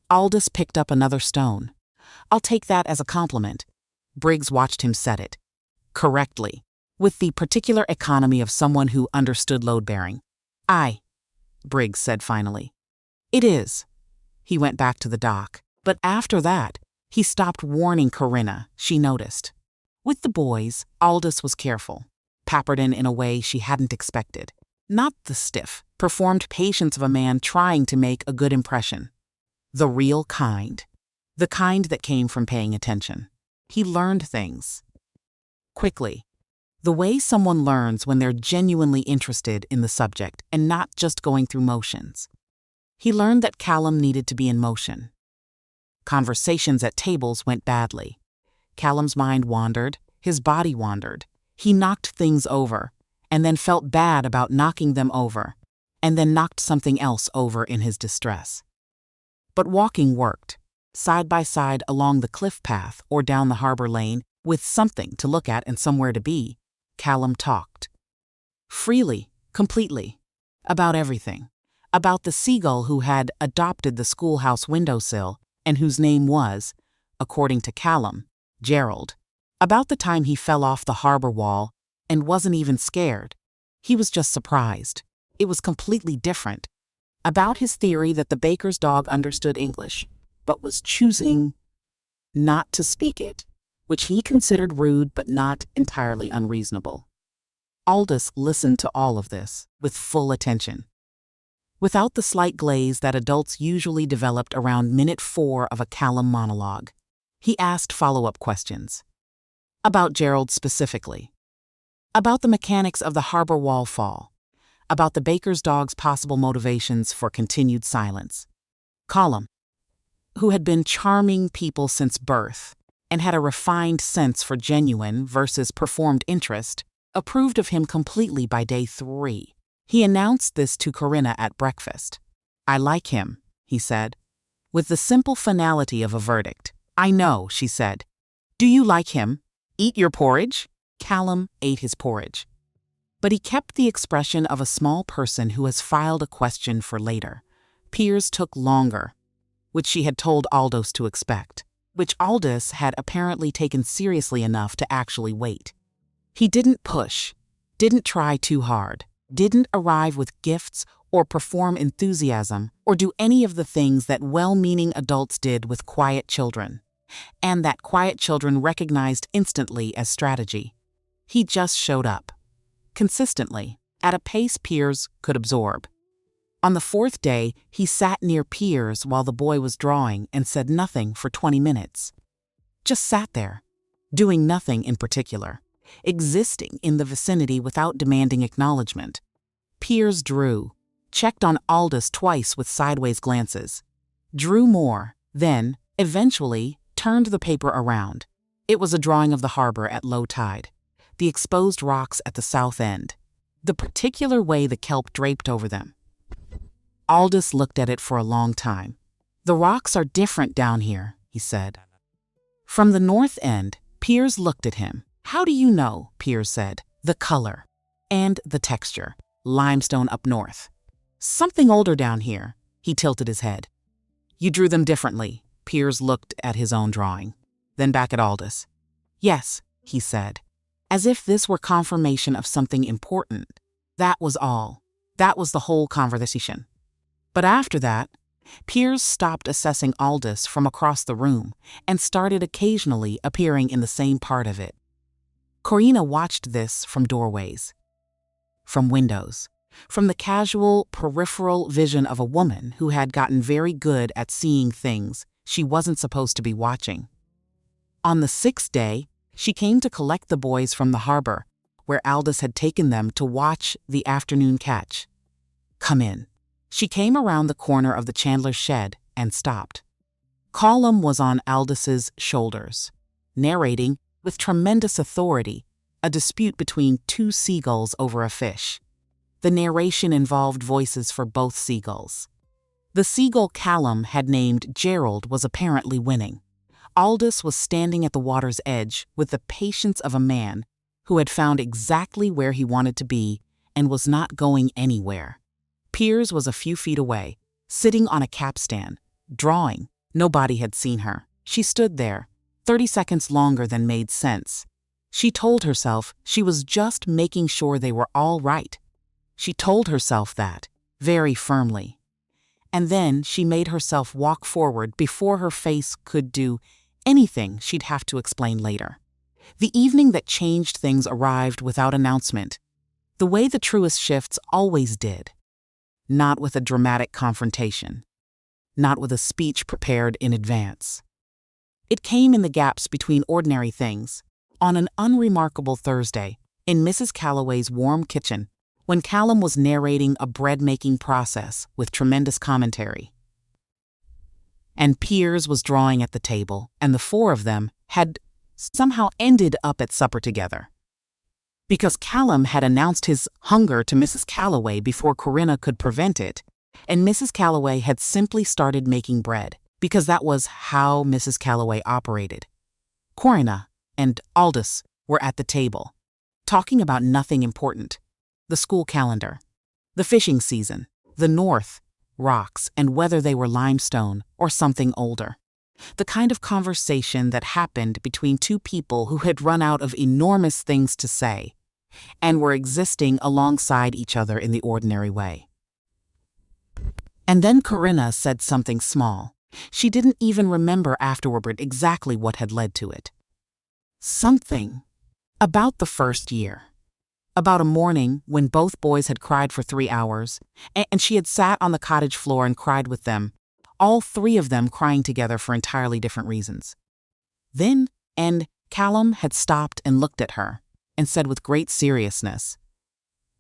Aldis picked up another stone. "I'll take that as a compliment." Briggs watched him set it. Correctly, with the particular economy of someone who understood load-bearing. "Aye," Briggs said finally. "It is." He went back to the dock, but after that, he stopped warning Corinna, she noticed. With the boys, Aldis was careful, pampered in a way she hadn't expected. Not the stiff, performed patience of a man trying to make a good impression. The real kind. The kind that came from paying attention. He learned things. Quickly. The way someone learns when they're genuinely interested in the subject and not just going through motions. He learned that Callum needed to be in motion. Conversations at tables went badly. Callum's mind wandered, his body wandered. He knocked things over, and then felt bad about knocking them over, and then knocked something else over in his distress. But walking worked, side by side along the cliff path or down the harbor lane, with something to look at and somewhere to be. Callum talked. Freely, completely. About everything. About the seagull who had adopted the schoolhouse windowsill and whose name was, according to Callum, Gerald. About the time he fell off the harbor wall and wasn't even scared. He was just surprised. It was completely different. About his theory that the baker's dog understood English, but was choosing not to speak it, which he considered rude but not entirely unreasonable. Aldis listened to all of this with full attention. Without the slight glaze that adults usually developed around minute 4 of a Callum monologue, he asked follow-up questions. About Gerald specifically. About the mechanics of the harbor wall fall. About the baker's dog's possible motivations for continued silence. Callum, who had been charming people since birth and had a refined sense for genuine versus performed interest, approved of him completely by day 3. He announced this to Corinna at breakfast. "I like him," he said, with the simple finality of a verdict. "I know," she said. "Do you like him? Eat your porridge?" Callum ate his porridge. But he kept the expression of a small person who has filed a question for later. Piers took longer, which she had told Aldis to expect, which Aldis had apparently taken seriously enough to actually wait. He didn't push, didn't try too hard, didn't arrive with gifts or perform enthusiasm or do any of the things that well-meaning adults did with quiet children, and that quiet children recognized instantly as strategy. He just showed up, consistently, at a pace Piers could absorb. On the 4th day, he sat near Piers while the boy was drawing and said nothing for 20 minutes. Just sat there, doing nothing in particular, existing in the vicinity without demanding acknowledgement. Piers drew, checked on Aldis twice with sideways glances, drew more, then, eventually, turned the paper around. It was a drawing of the harbor at low tide, the exposed rocks at the south end, the particular way the kelp draped over them. Aldis looked at it for a long time. "The rocks are different down here," he said. From the north end, Piers looked at him. "How do you know?" Piers said. "The color. And the texture. Limestone up north." Something older down here. He tilted his head. You drew them differently. Piers looked at his own drawing, then back at Aldis. Yes, he said, as if this were confirmation of something important. That was all. That was the whole conversation. But after that, Piers stopped assessing Aldis from across the room and started occasionally appearing in the same part of it. Corinna watched this from doorways, from windows, from the casual, peripheral vision of a woman who had gotten very good at seeing things she wasn't supposed to be watching. On the 6th day, she came to collect the boys from the harbor, where Aldis had taken them to watch the afternoon catch. Come in. She came around the corner of the chandler's shed and stopped. Callum was on Aldis's shoulders, narrating, with tremendous authority, a dispute between two seagulls over a fish. The narration involved voices for both seagulls. The seagull Callum had named Gerald was apparently winning. Aldis was standing at the water's edge with the patience of a man who had found exactly where he wanted to be and was not going anywhere. Piers was a few feet away, sitting on a capstan, drawing. Nobody had seen her. She stood there, 30 seconds longer than made sense. She told herself she was just making sure they were all right. She told herself that, very firmly. And then she made herself walk forward before her face could do anything she'd have to explain later. The evening that changed things arrived without announcement, the way the truest shifts always did. Not with a dramatic confrontation. Not with a speech prepared in advance. It came in the gaps between ordinary things, on an unremarkable Thursday, in Mrs. Calloway's warm kitchen, when Callum was narrating a bread-making process with tremendous commentary. And Piers was drawing at the table, and the four of them had somehow ended up at supper together. Because Callum had announced his hunger to Mrs. Calloway before Corinna could prevent it, and Mrs. Calloway had simply started making bread, because that was how Mrs. Calloway operated. Corinna and Aldis were at the table, talking about nothing important. The school calendar, the fishing season, the north, rocks, and whether they were limestone or something older. The kind of conversation that happened between two people who had run out of enormous things to say and were existing alongside each other in the ordinary way. And then Corinna said something small. She didn't even remember afterward exactly what had led to it. Something about the first year. About a morning when both boys had cried for 3 hours, and she had sat on the cottage floor and cried with them, all three of them crying together for entirely different reasons. Then, Callum had stopped and looked at her, and said with great seriousness,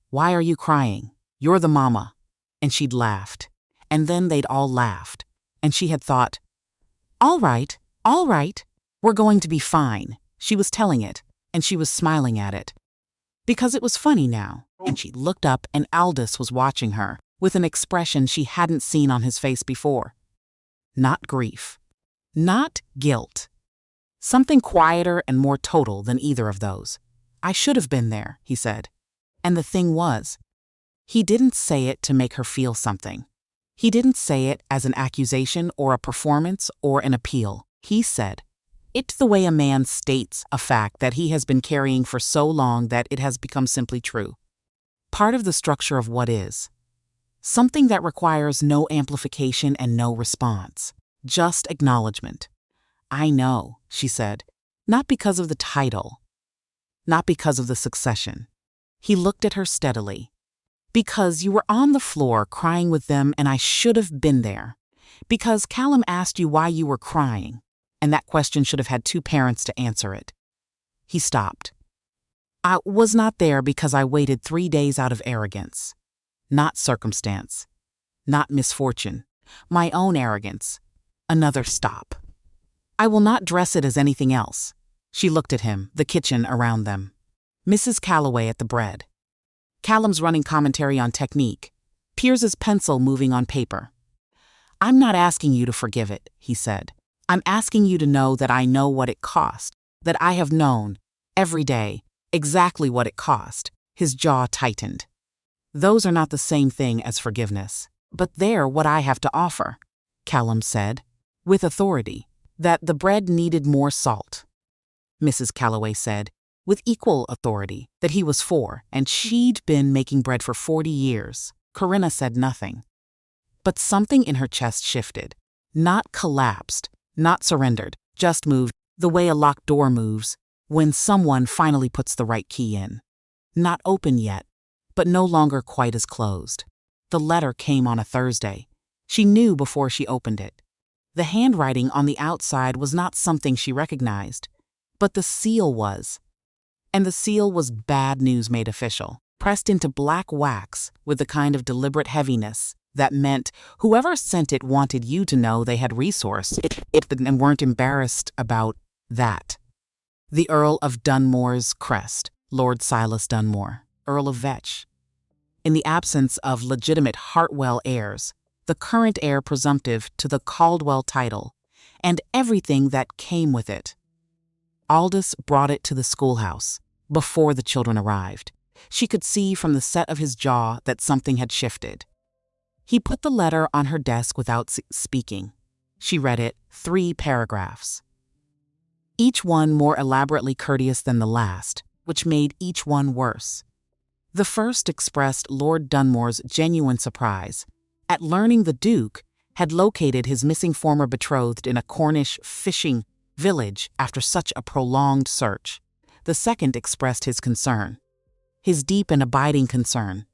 "Why are you crying? You're the mama." And she'd laughed, and then they'd all laughed, and she had thought, all right, we're going to be fine." She was telling it, and she was smiling at it. Because it was funny now, and she looked up and Aldis was watching her with an expression she hadn't seen on his face before. Not grief. Not guilt. Something quieter and more total than either of those. "I should have been there," he said. And the thing was, he didn't say it to make her feel something. He didn't say it as an accusation or a performance or an appeal. He said it the way a man states a fact that he has been carrying for so long that it has become simply true. Part of the structure of what is. Something that requires no amplification and no response. Just acknowledgement. "I know," she said, not because of the title, not because of the succession. He looked at her steadily. "Because you were on the floor crying with them and I should have been there. Because Callum asked you why you were crying, and that question should have had two parents to answer it." He stopped. "I was not there because I waited 3 days out of arrogance. Not circumstance. Not misfortune. My own arrogance. Another stop. I will not dress it as anything else." She looked at him, the kitchen around them. Mrs. Calloway at the bread. Callum's running commentary on technique. Piers's pencil moving on paper. "I'm not asking you to forgive it," he said. "I'm asking you to know that I know what it cost, that I have known, every day, exactly what it cost." His jaw tightened. Those are not the same thing as forgiveness. But they're what I have to offer, Callum said, with authority, that the bread needed more salt. Mrs. Calloway said, with equal authority, that he was 4 and she'd been making bread for 40 years. Corinna said nothing. But something in her chest shifted. Not collapsed, not surrendered, just moved, the way a locked door moves when someone finally puts the right key in. Not open yet, but no longer quite as closed. The letter came on a Thursday. She knew before she opened it. The handwriting on the outside was not something she recognized, but the seal was. And the seal was bad news made official, pressed into black wax with the kind of deliberate heaviness that meant whoever sent it wanted you to know they had resource and weren't embarrassed about that. The Earl of Dunmore's crest, Lord Silas Dunmore, Earl of Vetch. In the absence of legitimate Hartwell heirs, the current heir presumptive to the Caldwell title, and everything that came with it. Aldis brought it to the schoolhouse before the children arrived. She could see from the set of his jaw that something had shifted. He put the letter on her desk without speaking. She read it, 3 paragraphs. Each one more elaborately courteous than the last, which made each one worse. The first expressed Lord Dunmore's genuine surprise at learning the Duke had located his missing former betrothed in a Cornish fishing village after such a prolonged search. The second expressed his concern, his deep and abiding concern,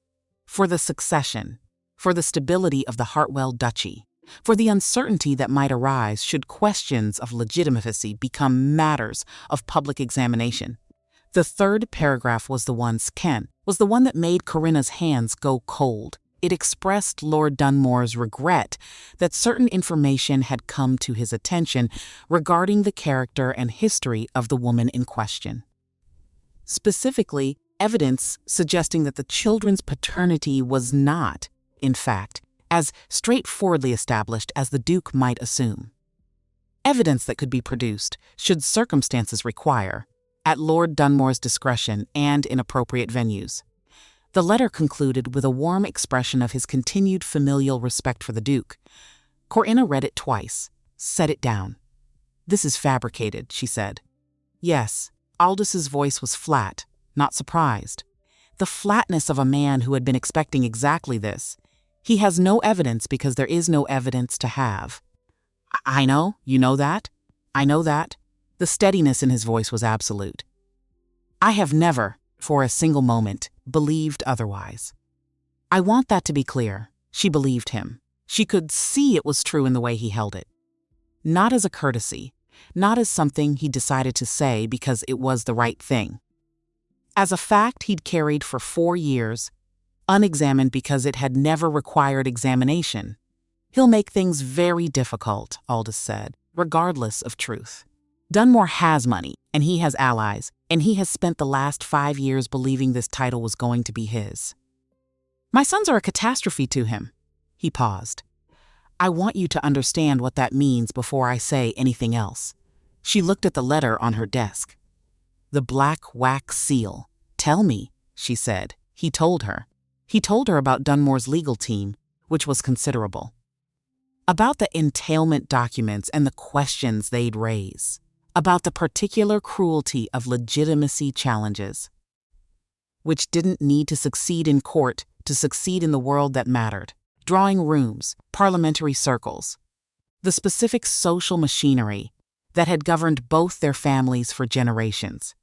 for the succession, for the stability of the Hartwell duchy, for the uncertainty that might arise should questions of legitimacy become matters of public examination. The third paragraph was the one that made Corinna's hands go cold. It expressed Lord Dunmore's regret that certain information had come to his attention regarding the character and history of the woman in question. Specifically, evidence suggesting that the children's paternity was not, in fact, as straightforwardly established as the Duke might assume. Evidence that could be produced, should circumstances require, at Lord Dunmore's discretion and in appropriate venues. The letter concluded with a warm expression of his continued familial respect for the Duke. Corinna read it twice, set it down. "This is fabricated," she said. Yes, Aldis's voice was flat, not surprised. The flatness of a man who had been expecting exactly this. He has no evidence because there is no evidence to have. I know, you know that? I know that. The steadiness in his voice was absolute. I have never, for a single moment, believed otherwise. I want that to be clear. She believed him. She could see it was true in the way he held it. Not as a courtesy, not as something he decided to say because it was the right thing. As a fact he'd carried for 4 years, unexamined because it had never required examination. He'll make things very difficult, Aldis said, regardless of truth. Dunmore has money, and he has allies, and he has spent the last 5 years believing this title was going to be his. My sons are a catastrophe to him. He paused. I want you to understand what that means before I say anything else. She looked at the letter on her desk. The black wax seal. Tell me, she said. He told her. He told her about Dunmore's legal team, which was considerable. About the entailment documents and the questions they'd raise. About the particular cruelty of legitimacy challenges, which didn't need to succeed in court to succeed in the world that mattered. Drawing rooms, parliamentary circles. The specific social machinery that had governed both their families for generations.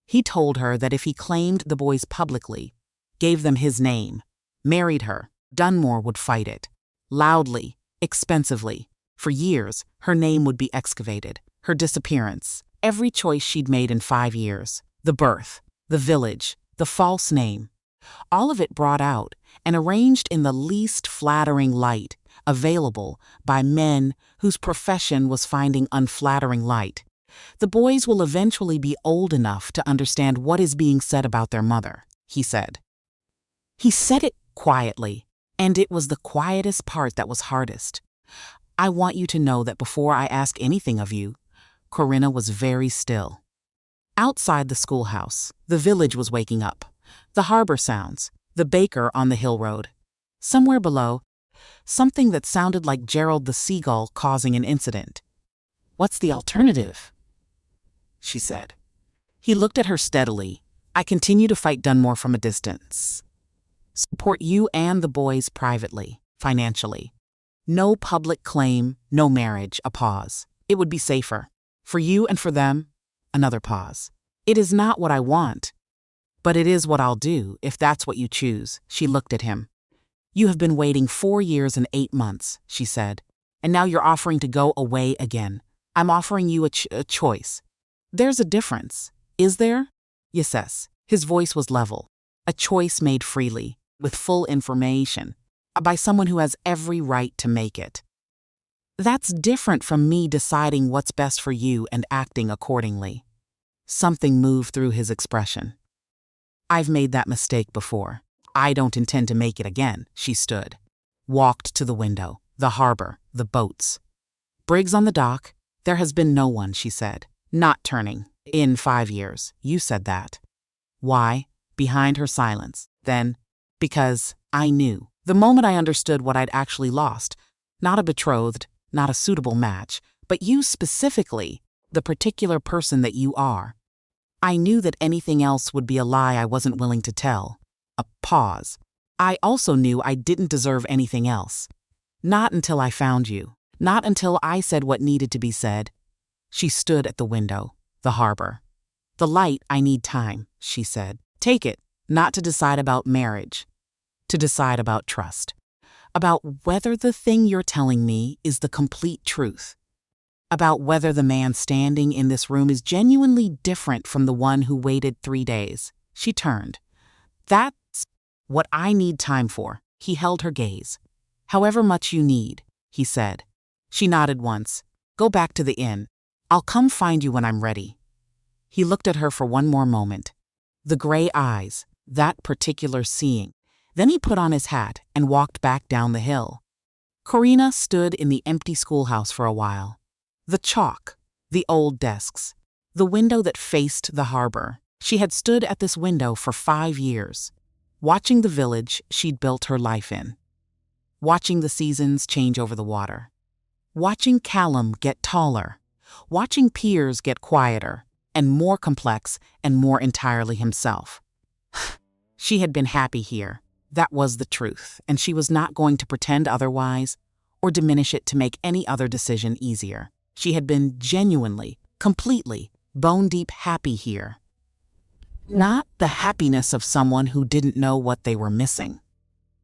He told her that if he claimed the boys publicly, gave them his name, married her, Dunmore would fight it. Loudly, expensively. For years, her name would be excavated. Her disappearance, every choice she'd made in 5 years, the birth, the village, the false name, all of it brought out and arranged in the least flattering light available by men whose profession was finding unflattering light. The boys will eventually be old enough to understand what is being said about their mother, he said. He said it quietly, and it was the quietest part that was hardest. I want you to know that before I ask anything of you, Corinna was very still. Outside the schoolhouse, the village was waking up. The harbor sounds, The baker on the hill road. Somewhere below, something that sounded like Gerald the seagull causing an incident. "What's the alternative?" she said. He looked at her steadily. "I continue to fight Dunmore from a distance. Support you and the boys privately, financially. No public claim, no marriage," a pause. "It would be safer. For you and for them," another pause. "It is not what I want, but it is what I'll do if that's what you choose." She looked at him. "You have been waiting 4 years and 8 months, she said, "and now you're offering to go away again. I'm offering you a choice. There's a difference, is there?" "Yes." His voice was level. "A choice made freely, with full information, by someone who has every right to make it. That's different from me deciding what's best for you and acting accordingly." Something moved through his expression. "I've made that mistake before. I don't intend to make it again." She stood, walked to the window, the harbor, the boats. "Briggs on the dock. There has been no one," she said. "Not turning. In 5 years. You said that." "Why?" Behind her silence. Then, "Because I knew. The moment I understood what I'd actually lost. Not a betrothed, not a suitable match, but you specifically, the particular person that you are. I knew that anything else would be a lie I wasn't willing to tell." A pause. "I also knew I didn't deserve anything else. Not until I found you. Not until I said what needed to be said." She stood at the window, the harbor. "The light, I need time," she said. "Take it, not to decide about marriage, to decide about trust. About whether the thing you're telling me is the complete truth. About whether the man standing in this room is genuinely different from the one who waited 3 days." She turned. "That's what I need time for." He held her gaze. "However much you need," he said. She nodded once. "Go back to the inn. I'll come find you when I'm ready." He looked at her for one more moment. The gray eyes, that particular seeing. Then he put on his hat and walked back down the hill. Corinna stood in the empty schoolhouse for a while. The chalk, the old desks, the window that faced the harbor. She had stood at this window for 5 years, watching the village she'd built her life in, watching the seasons change over the water, watching Callum get taller, watching Piers get quieter and more complex and more entirely himself. She had been happy here. That was the truth, and she was not going to pretend otherwise or diminish it to make any other decision easier. She had been genuinely, completely, bone-deep happy here. Not the happiness of someone who didn't know what they were missing.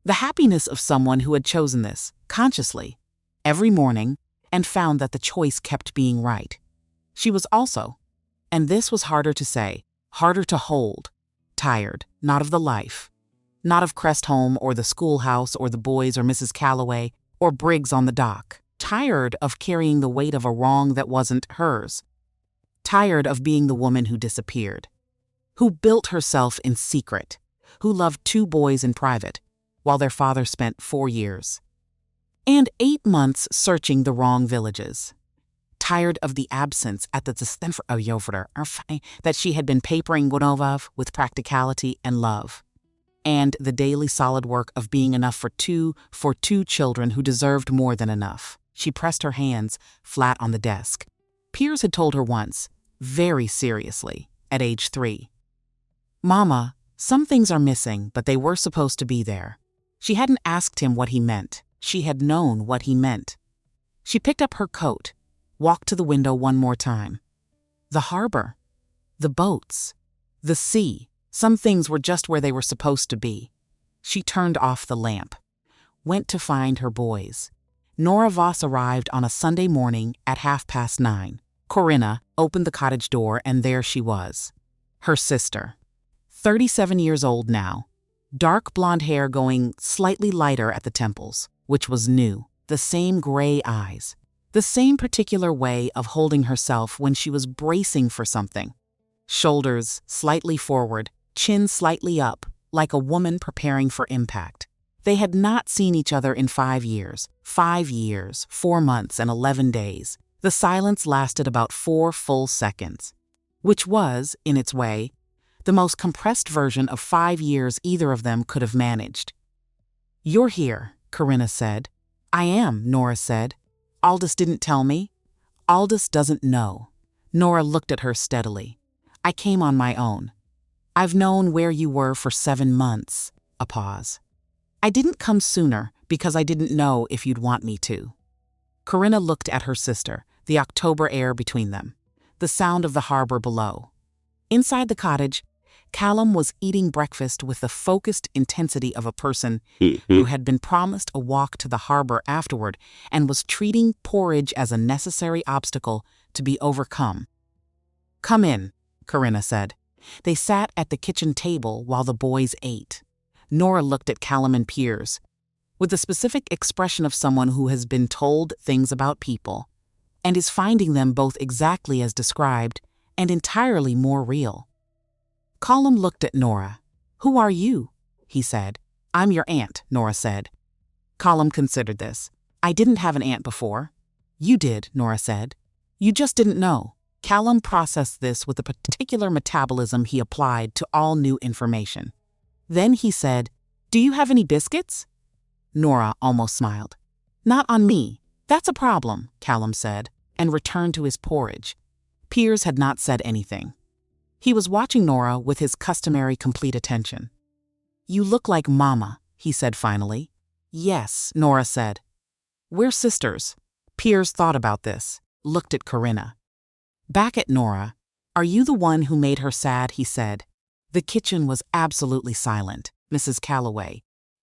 The happiness of someone who had chosen this, consciously, every morning, and found that the choice kept being right. She was also, and this was harder to say, harder to hold, tired, not of the life, not of Crest Home or the schoolhouse or the boys or Mrs. Calloway or Briggs on the dock. Tired of carrying the weight of a wrong that wasn't hers. Tired of being the woman who disappeared, who built herself in secret, who loved 2 boys in private, while their father spent 4 years and 8 months searching the wrong villages. Tired of the absence at the that she had been papering Gunov with practicality and love, and the daily solid work of being enough for two children who deserved more than enough. She pressed her hands flat on the desk. Piers had told her once, very seriously, at age 3. "Mama, some things are missing, but they were supposed to be there." She hadn't asked him what he meant. She had known what he meant. She picked up her coat, walked to the window one more time. The harbor, the boats, the sea, some things were just where they were supposed to be. She turned off the lamp, went to find her boys. Nora Voss arrived on a Sunday morning at 9:30. Corinna opened the cottage door, and there she was, her sister. 37 years old now, dark blonde hair going slightly lighter at the temples, which was new, the same gray eyes, the same particular way of holding herself when she was bracing for something. Shoulders slightly forward, chin slightly up, like a woman preparing for impact. They had not seen each other in 5 years. 5 years, 4 months, and 11 days. The silence lasted about 4 full seconds, which was, in its way, the most compressed version of 5 years either of them could have managed. "You're here," Corinna said. "I am," Nora said. "Aldis didn't tell me." "Aldis doesn't know." Nora looked at her steadily. "I came on my own. I've known where you were for 7 months." A pause. "I didn't come sooner because I didn't know if you'd want me to." Corinna looked at her sister, the October air between them, the sound of the harbor below. Inside the cottage, Callum was eating breakfast with the focused intensity of a person who had been promised a walk to the harbor afterward and was treating porridge as a necessary obstacle to be overcome. "Come in," Corinna said. They sat at the kitchen table while the boys ate. Nora looked at Callum and Piers, with the specific expression of someone who has been told things about people and is finding them both exactly as described and entirely more real. Callum looked at Nora. "Who are you?" he said. "I'm your aunt," Nora said. Callum considered this. "I didn't have an aunt before." "You did," Nora said. "You just didn't know." Callum processed this with the particular metabolism he applied to all new information. Then he said, "Do you have any biscuits?" Nora almost smiled. "Not on me. That's a problem," Callum said, and returned to his porridge. Piers had not said anything. He was watching Nora with his customary complete attention. "You look like Mama," he said finally. "Yes," Nora said. "We're sisters." Piers thought about this, looked at Corinna. Back at Nora. "Are you the one who made her sad?" he said. The kitchen was absolutely silent. Mrs. Calloway,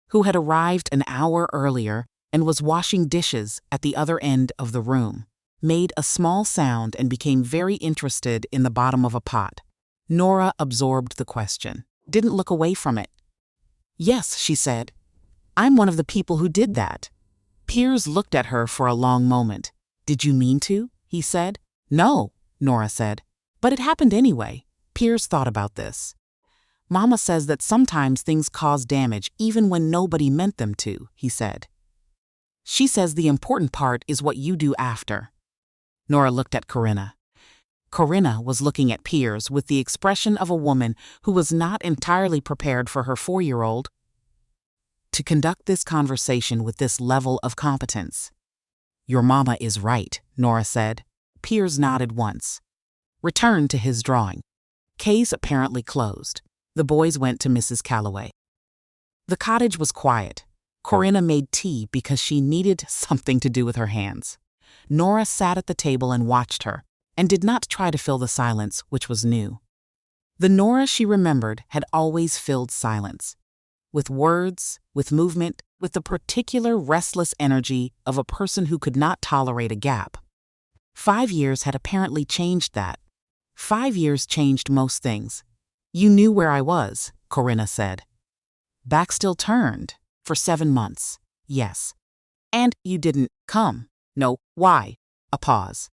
who had arrived an hour earlier and was washing dishes at the other end of the room, made a small sound and became very interested in the bottom of a pot. Nora absorbed the question, didn't look away from it. "Yes," she said. "I'm one of the people who did that." Piers looked at her for a long moment. "Did you mean to?" he said. "No," Nora said. "But it happened anyway." Piers thought about this. "Mama says that sometimes things cause damage even when nobody meant them to," he said. "She says the important part is what you do after." Nora looked at Corinna. Corinna was looking at Piers with the expression of a woman who was not entirely prepared for her 4-year-old to conduct this conversation with this level of competence. "Your mama is right," Nora said. Piers nodded once. Returned to his drawing. Case apparently closed. The boys went to Mrs. Calloway. The cottage was quiet. Corinna made tea because she needed something to do with her hands. Nora sat at the table and watched her, and did not try to fill the silence, which was new. The Nora she remembered had always filled silence. With words, with movement, with the particular restless energy of a person who could not tolerate a gap. 5 years had apparently changed that. 5 years changed most things. "You knew where I was," Corinna said. "Back still turned. For 7 months. Yes. And you didn't come." "No, why?" A pause.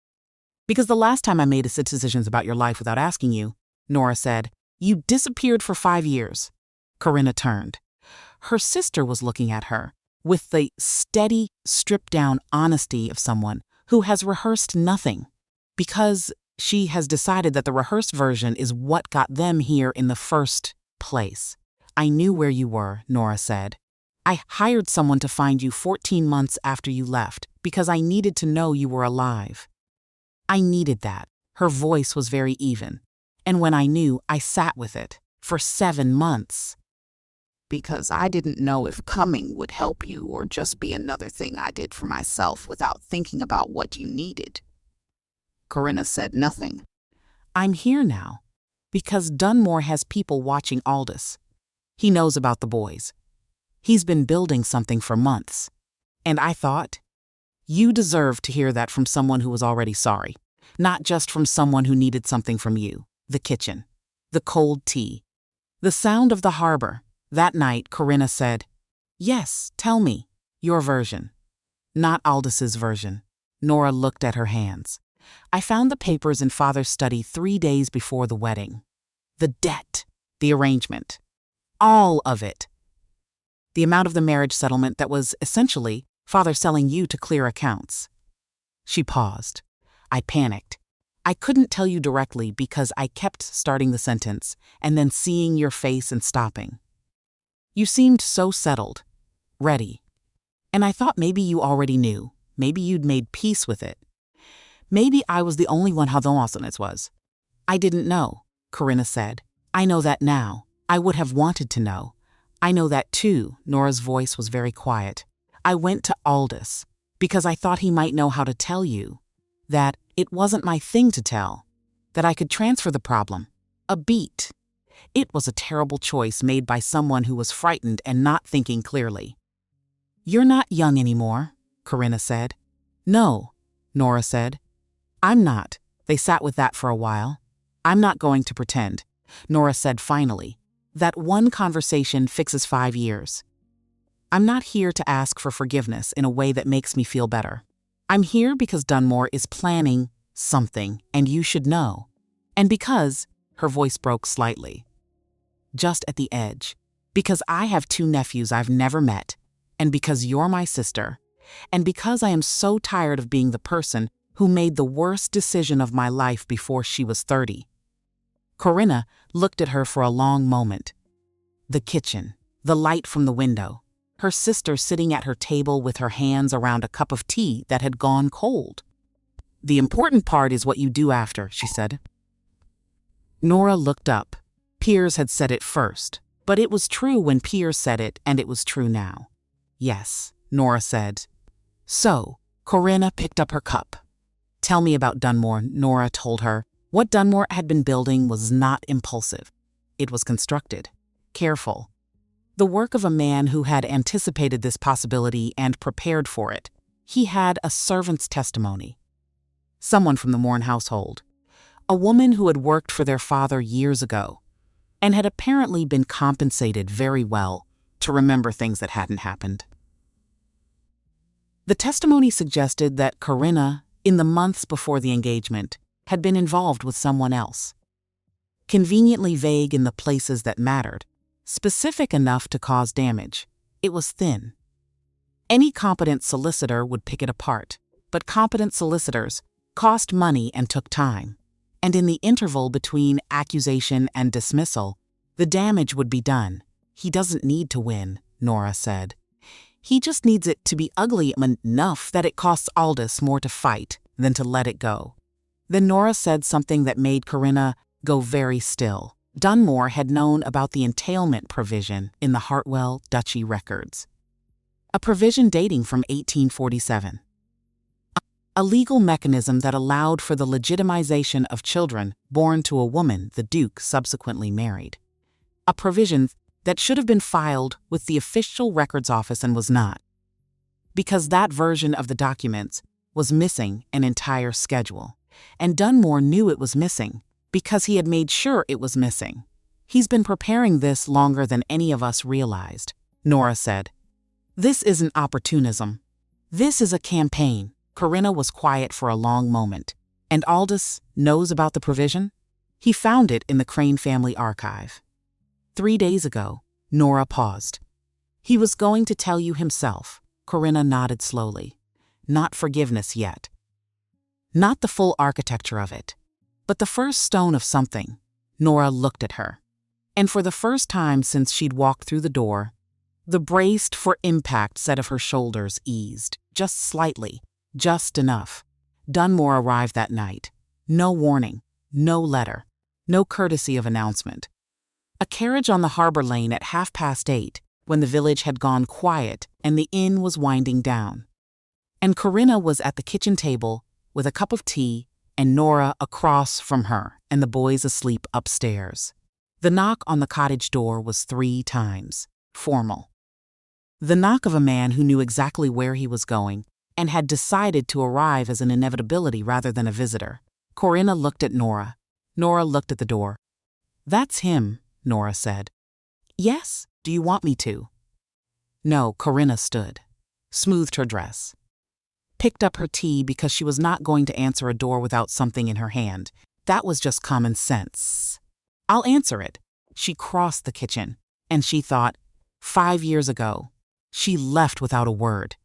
"Because the last time I made decisions about your life without asking you," Nora said, "you disappeared for 5 years. Corinna turned. Her sister was looking at her, with the steady, stripped-down honesty of someone who has rehearsed nothing, because she has decided that the rehearsed version is what got them here in the first place. "I knew where you were," Nora said. "I hired someone to find you 14 months after you left because I needed to know you were alive. I needed that." Her voice was very even. "And when I knew, I sat with it for 7 months. Because I didn't know if coming would help you or just be another thing I did for myself without thinking about what you needed." Corinna said nothing. "I'm here now because Dunmore has people watching Aldis. He knows about the boys. He's been building something for months. And I thought, you deserve to hear that from someone who was already sorry, not just from someone who needed something from you." The kitchen, the cold tea, the sound of the harbor. That night, Corinna said, "Yes, tell me, your version." "Not Aldis's version." Nora looked at her hands. "I found the papers in Father's study 3 days before the wedding. The debt, the arrangement, all of it. The amount of the marriage settlement that was essentially Father selling you to clear accounts." She paused. I panicked. I couldn't tell you directly because I kept starting the sentence and then seeing your face and stopping. You seemed so settled, ready. And I thought maybe you already knew, maybe you'd made peace with it. Maybe I was the only one how awesome it was. I didn't know, Corinna said. I know that now. I would have wanted to know. I know that too. Nora's voice was very quiet. I went to Aldis because I thought he might know how to tell you that it wasn't my thing to tell, that I could transfer the problem. A beat. It was a terrible choice made by someone who was frightened and not thinking clearly. You're not young anymore, Corinna said. No, Nora said. I'm not. They sat with that for a while. I'm not going to pretend, Nora said finally. That one conversation fixes 5 years. I'm not here to ask for forgiveness in a way that makes me feel better. I'm here because Dunmore is planning something, and you should know. And because, her voice broke slightly, just at the edge, because I have 2 nephews I've never met, and because you're my sister, and because I am so tired of being the person who made the worst decision of my life before she was 30. Corinna looked at her for a long moment. The kitchen, the light from the window, her sister sitting at her table with her hands around a cup of tea that had gone cold. The important part is what you do after, she said. Nora looked up. Piers had said it first, but it was true when Piers said it, and it was true now. Yes, Nora said. So, Corinna picked up her cup. Tell me about Dunmore, Nora told her. What Dunmore had been building was not impulsive. It was constructed, careful. The work of a man who had anticipated this possibility and prepared for it. He had a servant's testimony. Someone from the Morn household. A woman who had worked for their father years ago and had apparently been compensated very well to remember things that hadn't happened. The testimony suggested that Corinna, in the months before the engagement, had been involved with someone else. Conveniently vague in the places that mattered, specific enough to cause damage. It was thin. Any competent solicitor would pick it apart, but competent solicitors cost money and took time. And in the interval between accusation and dismissal, the damage would be done. He doesn't need to win, Nora said. He just needs it to be ugly enough that it costs Aldis more to fight than to let it go. Then Nora said something that made Corinna go very still. Dunmore had known about the entailment provision in the Hartwell duchy records. A provision dating from 1847. A legal mechanism that allowed for the legitimization of children born to a woman the Duke subsequently married. A provision that should have been filed with the official records office and was not, because that version of the documents was missing an entire schedule, and Dunmore knew it was missing because he had made sure it was missing. He's been preparing this longer than any of us realized, Nora said. This isn't opportunism. This is a campaign. Corinna was quiet for a long moment. And Aldis knows about the provision? He found it in the Crane family archive. 3 days ago, Nora paused. He was going to tell you himself. Corinna nodded slowly. Not forgiveness yet. Not the full architecture of it, but the first stone of something. Nora looked at her. And for the first time since she'd walked through the door, the braced for impact set of her shoulders eased, just slightly, just enough. Dunmore arrived that night. No warning, no letter, no courtesy of announcement. A carriage on the harbor lane at 8:30, when the village had gone quiet and the inn was winding down. And Corinna was at the kitchen table with a cup of tea and Nora across from her and the boys asleep upstairs. The knock on the cottage door was 3 times, formal. The knock of a man who knew exactly where he was going and had decided to arrive as an inevitability rather than a visitor. Corinna looked at Nora. Nora looked at the door. That's him, Nora said. Yes, do you want me to? No, Corinna stood, smoothed her dress, picked up her tea because she was not going to answer a door without something in her hand. That was just common sense. I'll answer it. She crossed the kitchen, and she thought, 5 years ago, she left without a word.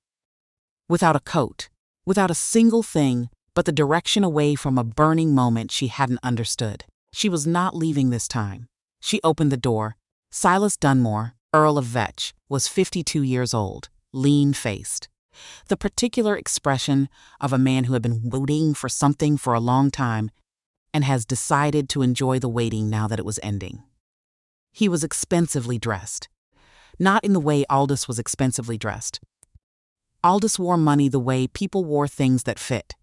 Without a coat, without a single thing but the direction away from a burning moment she hadn't understood. She was not leaving this time. She opened the door. Silas Dunmore, Earl of Vetch, was 52 years old, lean-faced. The particular expression of a man who had been waiting for something for a long time and has decided to enjoy the waiting now that it was ending. He was expensively dressed. Not in the way Aldis was expensively dressed. Aldis wore money the way people wore things that fit.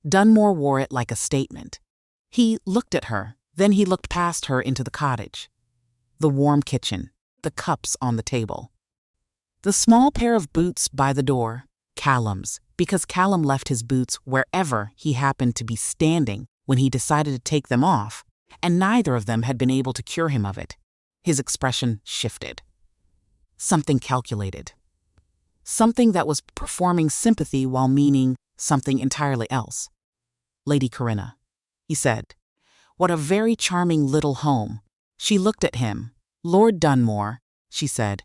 Dunmore wore it like a statement. He looked at her, then he looked past her into the cottage. The warm kitchen, the cups on the table. The small pair of boots by the door, Callum's, because Callum left his boots wherever he happened to be standing when he decided to take them off, and neither of them had been able to cure him of it. His expression shifted. Something calculated. Something that was performing sympathy while meaning something entirely else. "Lady Corinna," he said. "What a very charming little home." She looked at him. "Lord Dunmore," she said.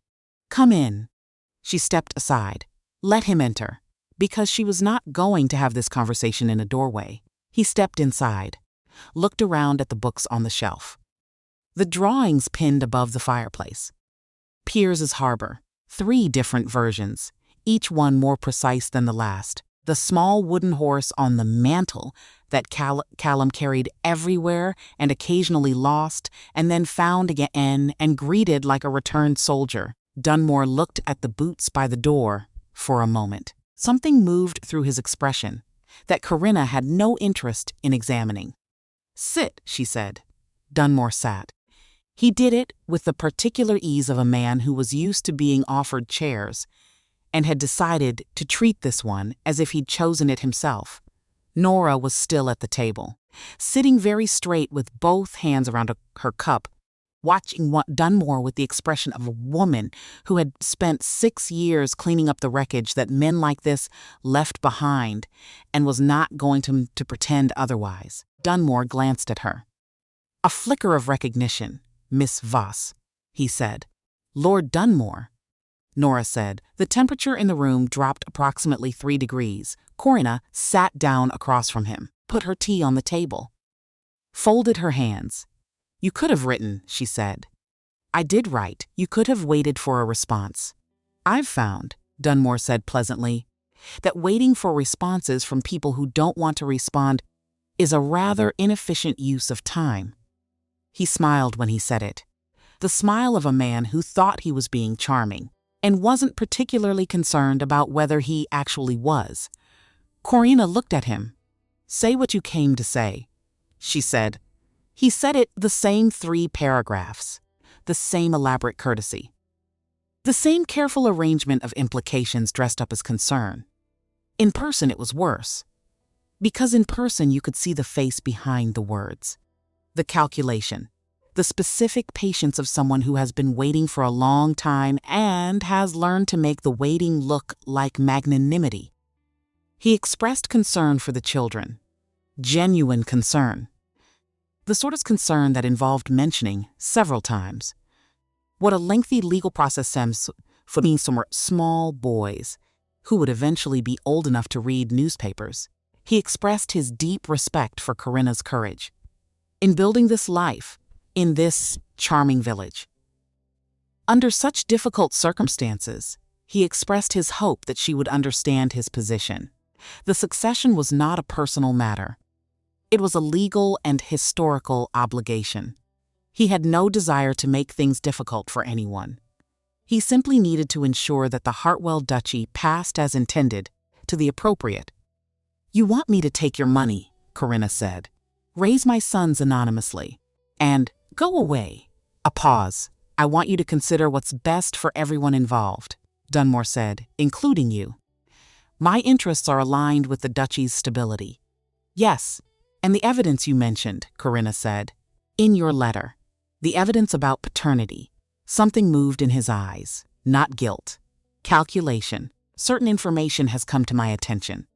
"Come in." She stepped aside. Let him enter, because she was not going to have this conversation in a doorway. He stepped inside, looked around at the books on the shelf. The drawings pinned above the fireplace. Piers's Harbor, 3 different versions, each one more precise than the last. The small wooden horse on the mantel that Callum carried everywhere and occasionally lost and then found again and greeted like a returned soldier. Dunmore looked at the boots by the door for a moment. Something moved through his expression that Corinna had no interest in examining. "Sit," she said. Dunmore sat. He did it with the particular ease of a man who was used to being offered chairs and had decided to treat this one as if he'd chosen it himself. Nora was still at the table, sitting very straight with both hands around her cup, watching Dunmore with the expression of a woman who had spent 6 years cleaning up the wreckage that men like this left behind and was not going to pretend otherwise. Dunmore glanced at her. "A flicker of recognition, Miss Voss," he said. "Lord Dunmore," Nora said. The temperature in the room dropped approximately 3 degrees. Corinna sat down across from him, put her tea on the table, folded her hands. "You could have written," she said. "I did write. You could have waited for a response." "I've found," Dunmore said pleasantly, "that waiting for responses from people who don't want to respond is a rather inefficient use of time." He smiled when he said it. The smile of a man who thought he was being charming and wasn't particularly concerned about whether he actually was. Corinna looked at him. "Say what you came to say," she said. He said it the same 3 paragraphs, the same elaborate courtesy, the same careful arrangement of implications dressed up as concern. In person it was worse, because in person you could see the face behind the words, the calculation, the specific patience of someone who has been waiting for a long time and has learned to make the waiting look like magnanimity. He expressed concern for the children, genuine concern. The sort of concern that involved mentioning, several times, what a lengthy legal process seems for being some small boys who would eventually be old enough to read newspapers. He expressed his deep respect for Corinna's courage in building this life in this charming village. Under such difficult circumstances, he expressed his hope that she would understand his position. The succession was not a personal matter. It was a legal and historical obligation. He had no desire to make things difficult for anyone. He simply needed to ensure that the Hartwell duchy passed as intended to the appropriate. "You want me to take your money," Corinna said. "Raise my sons anonymously. And go away." A pause. "I want you to consider what's best for everyone involved," Dunmore said, "including you. My interests are aligned with the duchy's stability." "Yes, and the evidence you mentioned," Corinna said, "in your letter. The evidence about paternity." Something moved in his eyes. Not guilt. Calculation. "Certain information has come to my attention."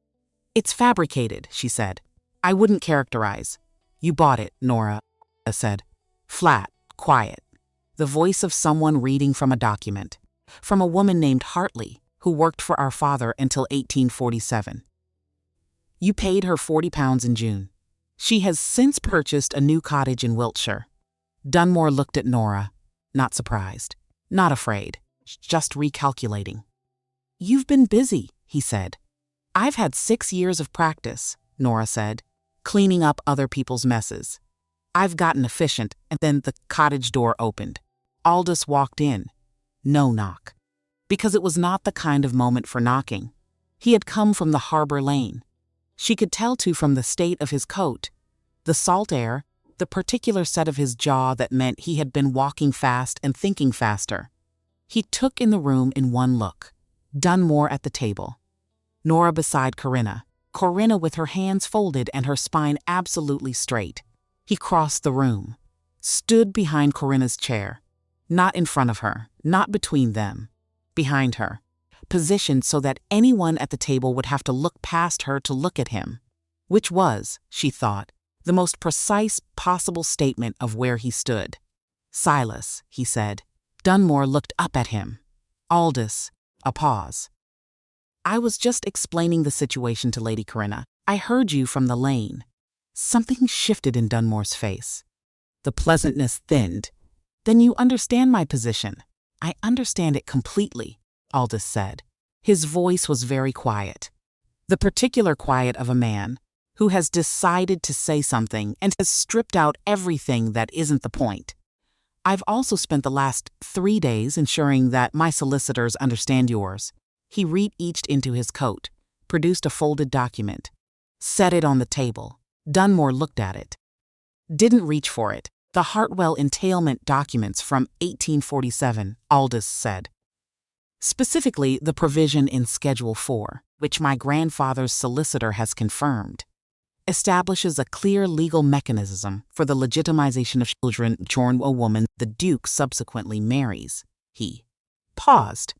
"It's fabricated," she said. "I wouldn't characterize." "You bought it," Nora said. Flat, quiet. The voice of someone reading from a document. From a woman named Hartley, who worked for our father until 1847. You paid her £40 in June. She has since purchased a new cottage in Wiltshire. Dunmore looked at Nora, not surprised, not afraid, just recalculating. You've been busy, he said. I've had 6 years of practice, Nora said, cleaning up other people's messes. I've gotten efficient, and then the cottage door opened. Aldis walked in. No knock. Because it was not the kind of moment for knocking. He had come from the harbor lane. She could tell too from the state of his coat, the salt air, the particular set of his jaw that meant he had been walking fast and thinking faster. He took in the room in one look. Dunmore at the table. Nora beside Corinna. Corinna with her hands folded and her spine absolutely straight. He crossed the room. Stood behind Corinna's chair. Not in front of her, not between them. Behind her. Positioned so that anyone at the table would have to look past her to look at him. Which was, she thought, the most precise possible statement of where he stood. Silas, he said. Dunmore looked up at him. Aldis, a pause. I was just explaining the situation to Lady Corinna. I heard you from the lane. Something shifted in Dunmore's face. The pleasantness thinned. Then you understand my position. I understand it completely, Aldis said. His voice was very quiet. The particular quiet of a man who has decided to say something and has stripped out everything that isn't the point. I've also spent the last 3 days ensuring that my solicitors understand yours. He reached into his coat, produced a folded document, set it on the table. Dunmore looked at it. Didn't reach for it. The Hartwell entailment documents from 1847, Aldis said. Specifically, the provision in Schedule 4, which my grandfather's solicitor has confirmed, establishes a clear legal mechanism for the legitimization of children born a woman the Duke subsequently marries. He paused.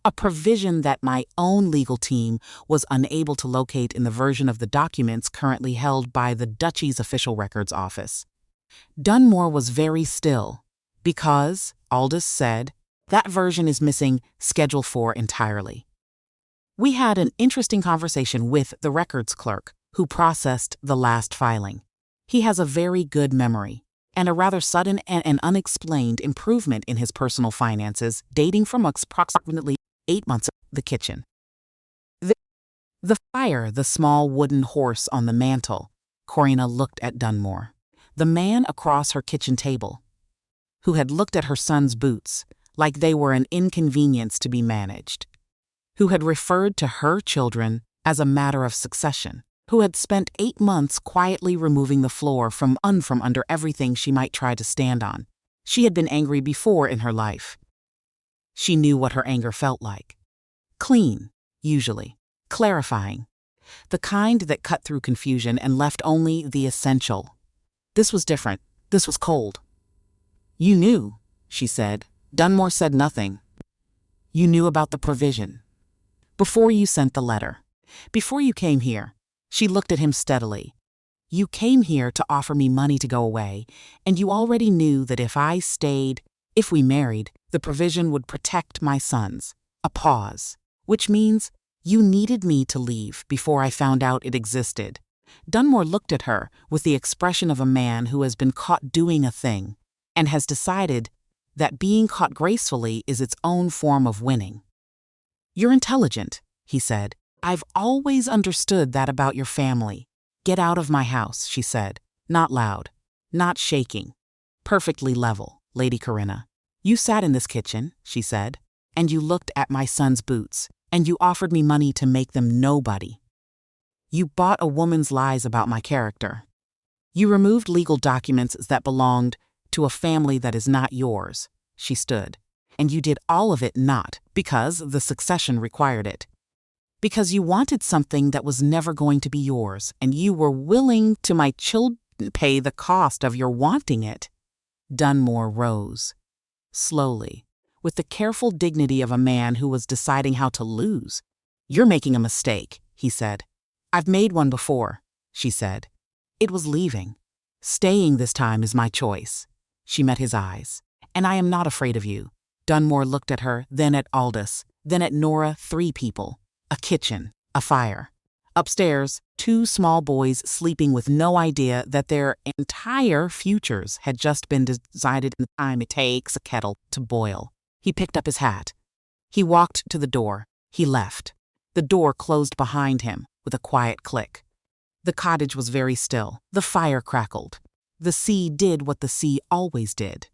A provision that my own legal team was unable to locate in the version of the documents currently held by the Duchy's Official Records Office. Dunmore was very still, because, Aldis said, that version is missing Schedule 4 entirely. We had an interesting conversation with the records clerk who processed the last filing. He has a very good memory, and a rather sudden and unexplained improvement in his personal finances dating from approximately 8 months ago. The kitchen. The fire, the small wooden horse on the mantel. Corinna looked at Dunmore. The man across her kitchen table, who had looked at her son's boots like they were an inconvenience to be managed, who had referred to her children as a matter of succession, who had spent 8 months quietly removing the floor from under everything she might try to stand on. She had been angry before in her life. She knew what her anger felt like. Clean, usually. Clarifying. The kind that cut through confusion and left only the essential. This was different. This was cold. You knew, she said. Dunmore said nothing. You knew about the provision. Before you sent the letter. Before you came here. She looked at him steadily. You came here to offer me money to go away, and you already knew that if I stayed, if we married, the provision would protect my sons. A pause. Which means you needed me to leave before I found out it existed. Dunmore looked at her with the expression of a man who has been caught doing a thing and has decided that being caught gracefully is its own form of winning. You're intelligent, he said. I've always understood that about your family. Get out of my house, she said. Not loud, not shaking. Perfectly level, Lady Corinna. You sat in this kitchen, she said, and you looked at my son's boots, and you offered me money to make them nobody. You bought a woman's lies about my character. You removed legal documents that belonged to a family that is not yours, she stood. And you did all of it not because the succession required it. Because you wanted something that was never going to be yours, and you were willing to my children pay the cost of your wanting it. Dunmore rose. Slowly, with the careful dignity of a man who was deciding how to lose. You're making a mistake, he said. I've made one before, she said. It was leaving. Staying this time is my choice. She met his eyes. And I am not afraid of you. Dunmore looked at her, then at Aldis, then at Nora. 3 people. A kitchen. A fire. Upstairs, Two small boys sleeping with no idea that their entire futures had just been decided in the time it takes a kettle to boil. He picked up his hat. He walked to the door. He left. The door closed behind him with a quiet click. The cottage was very still. The fire crackled. The sea did what the sea always did.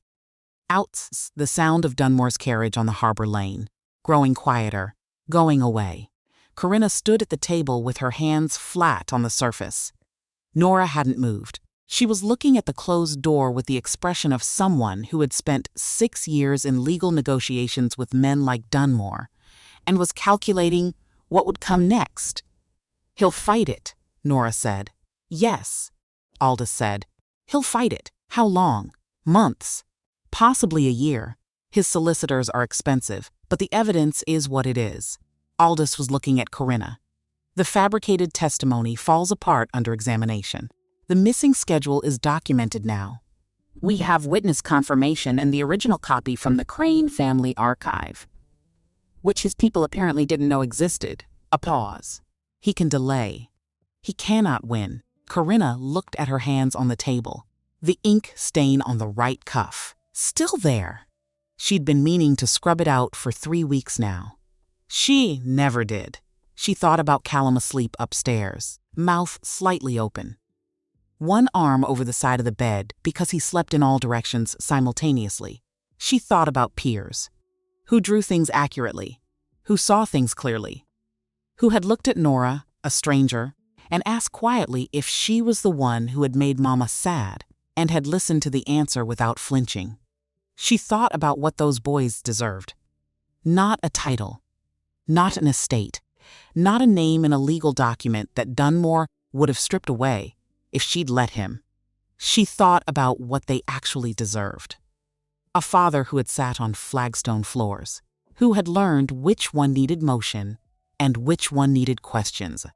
Out the sound of Dunmore's carriage on the harbor lane, growing quieter, going away. Corinna stood at the table with her hands flat on the surface. Nora hadn't moved. She was looking at the closed door with the expression of someone who had spent 6 years in legal negotiations with men like Dunmore and was calculating what would come next. "He'll fight it," Nora said. "Yes," Aldis said. "He'll fight it. How long? Months. Possibly a year. His solicitors are expensive, but the evidence is what it is." Aldis was looking at Corinna. "The fabricated testimony falls apart under examination. The missing schedule is documented now. We have witness confirmation and the original copy from the Crane family archive, which his people apparently didn't know existed." A pause. "He can delay. He cannot win." Corinna looked at her hands on the table. The ink stain on the right cuff. Still there. She'd been meaning to scrub it out for 3 weeks now. She never did. She thought about Callum asleep upstairs, mouth slightly open. One arm over the side of the bed because he slept in all directions simultaneously. She thought about Piers, who drew things accurately, who saw things clearly, who had looked at Nora, a stranger, and asked quietly if she was the one who had made Mama sad and had listened to the answer without flinching. She thought about what those boys deserved. Not a title, not an estate, not a name in a legal document that Dunmore would have stripped away if she'd let him. She thought about what they actually deserved. A father who had sat on flagstone floors, who had learned which one needed motion and which one needed questions,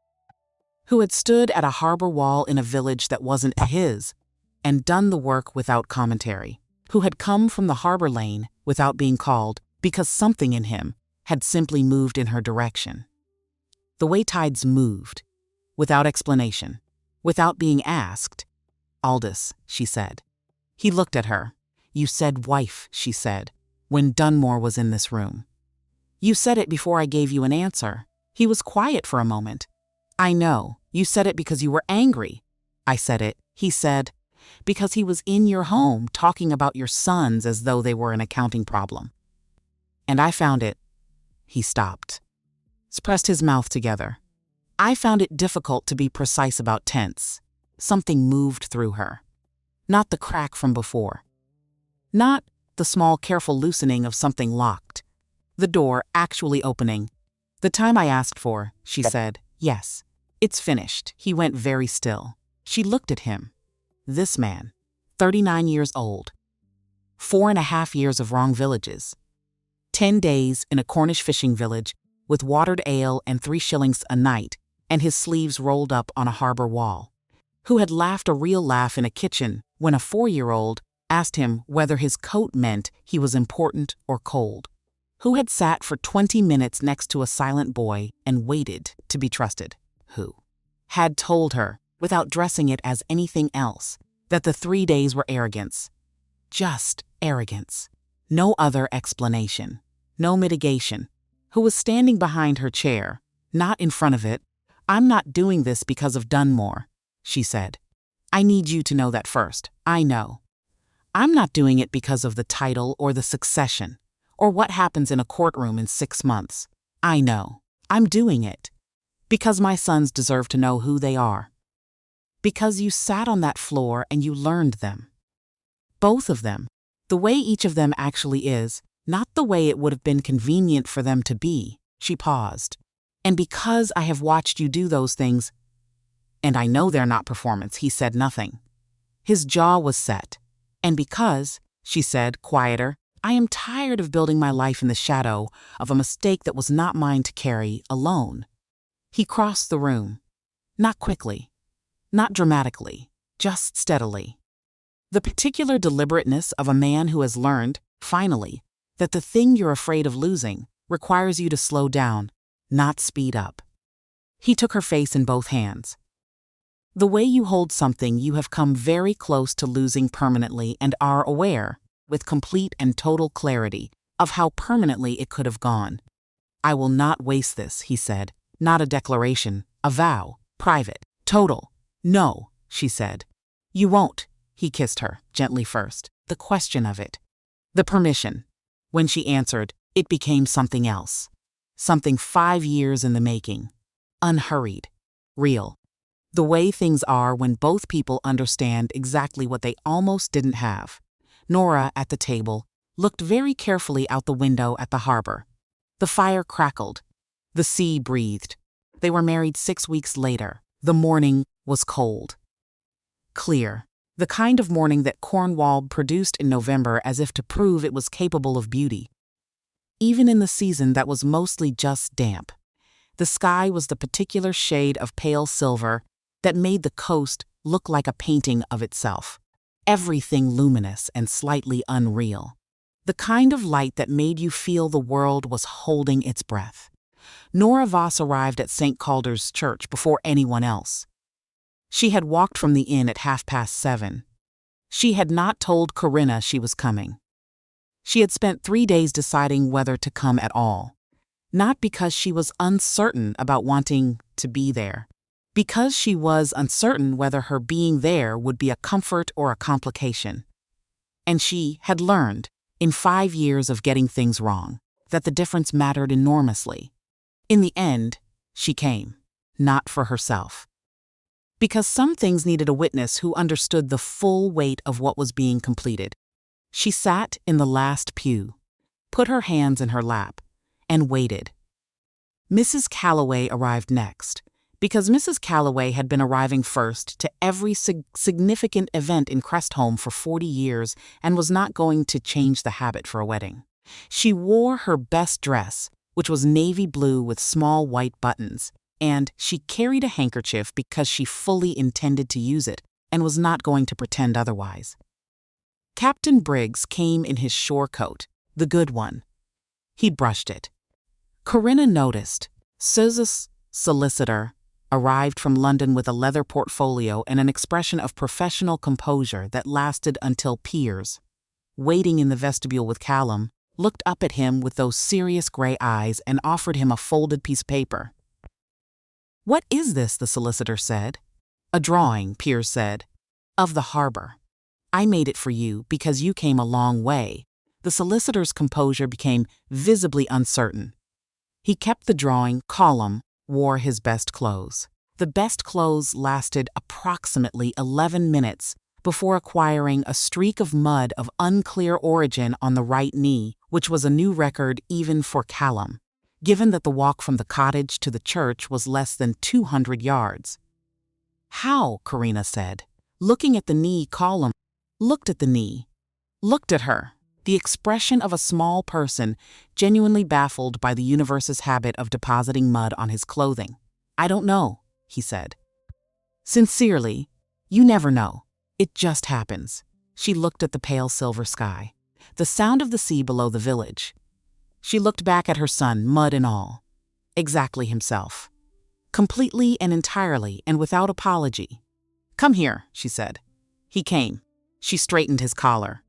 who had stood at a harbor wall in a village that wasn't his and done the work without commentary, who had come from the harbor lane without being called because something in him had simply moved in her direction. The way tides moved, without explanation, without being asked. "Aldis," she said. He looked at her. "You said wife," she said, "when Dunmore was in this room. You said it before I gave you an answer." He was quiet for a moment. "I know. You said it because you were angry." "I said it," he said, "because he was in your home talking about your sons as though they were an accounting problem. And I found it." He stopped, pressed his mouth together. "I found it difficult to be precise about tense." Something moved through her. Not the crack from before. Not the small, careful loosening of something locked. The door actually opening. "The time I asked for," she said. "Yes. It's finished." He went very still. She looked at him. This man, 39 years old. 4.5 years of wrong villages. 10 days in a Cornish fishing village with watered ale and 3 shillings a night and his sleeves rolled up on a harbor wall. Who had laughed a real laugh in a kitchen when a 4-year-old asked him whether his coat meant he was important or cold. Who had sat for 20 minutes next to a silent boy and waited to be trusted. Who had told her, without dressing it as anything else, that the 3 days were arrogance. Just arrogance. No other explanation. No mitigation. Who was standing behind her chair, not in front of it. "I'm not doing this because of Dunmore," she said. "I need you to know that first. I know. I'm not doing it because of the title or the succession, or what happens in a courtroom in 6 months. I know. I'm doing it because my sons deserve to know who they are. Because you sat on that floor and you learned them. Both of them. The way each of them actually is, not the way it would have been convenient for them to be." She paused. "And because I have watched you do those things, and I know they're not performance," he said nothing. His jaw was set. "And because," she said, quieter, "I am tired of building my life in the shadow of a mistake that was not mine to carry alone." He crossed the room. Not quickly. Not dramatically. Just steadily. The particular deliberateness of a man who has learned, finally, that the thing you're afraid of losing requires you to slow down, not speed up. He took her face in both hands. The way you hold something you have come very close to losing permanently and are aware, with complete and total clarity, of how permanently it could have gone. I will not waste this, he said. Not a declaration, a vow, private, total. No, she said. You won't, he kissed her, gently first. The question of it. The permission. When she answered, it became something else. Something 5 years in the making. Unhurried. Real. The way things are when both people understand exactly what they almost didn't have. Nora, at the table, looked very carefully out the window at the harbor. The fire crackled. The sea breathed. They were married 6 weeks later. The morning was cold. Clear. The kind of morning that Cornwall produced in November as if to prove it was capable of beauty. Even in the season that was mostly just damp. The sky was the particular shade of pale silver that made the coast look like a painting of itself. Everything luminous and slightly unreal. The kind of light that made you feel the world was holding its breath. Nora Voss arrived at St. Calder's Church before anyone else. She had walked from the inn at 7:30. She had not told Corinna she was coming. She had spent 3 days deciding whether to come at all. Not because she was uncertain about wanting to be there. Because she was uncertain whether her being there would be a comfort or a complication. And she had learned, in 5 years of getting things wrong, that the difference mattered enormously. In the end, she came, not for herself. Because some things needed a witness who understood the full weight of what was being completed. She sat in the last pew, put her hands in her lap, and waited. Mrs. Calloway arrived next, because Mrs. Calloway had been arriving first to every significant event in Crestholme for 40 years and was not going to change the habit for a wedding. She wore her best dress, which was navy blue with small white buttons, and she carried a handkerchief because she fully intended to use it and was not going to pretend otherwise. Captain Briggs came in his shore coat, the good one. He'd brushed it. Corinna noticed. Suze's solicitor arrived from London with a leather portfolio and an expression of professional composure that lasted until Piers, waiting in the vestibule with Callum, looked up at him with those serious gray eyes and offered him a folded piece of paper. "What is this?" the solicitor said. "A drawing," Piers said, "of the harbor. I made it for you because you came a long way." The solicitor's composure became visibly uncertain. He kept the drawing. Callum wore his best clothes. The best clothes lasted approximately 11 minutes before acquiring a streak of mud of unclear origin on the right knee, which was a new record even for Callum, given that the walk from the cottage to the church was less than 200 yards. "How?" Corinna said. Looking at the knee, Callum looked at the knee, looked at her, the expression of a small person genuinely baffled by the universe's habit of depositing mud on his clothing. "I don't know," he said. "Sincerely, you never know. It just happens." She looked at the pale silver sky, the sound of the sea below the village. She looked back at her son, mud and all. Exactly himself. Completely and entirely and without apology. "Come here," she said. He came. She straightened his collar.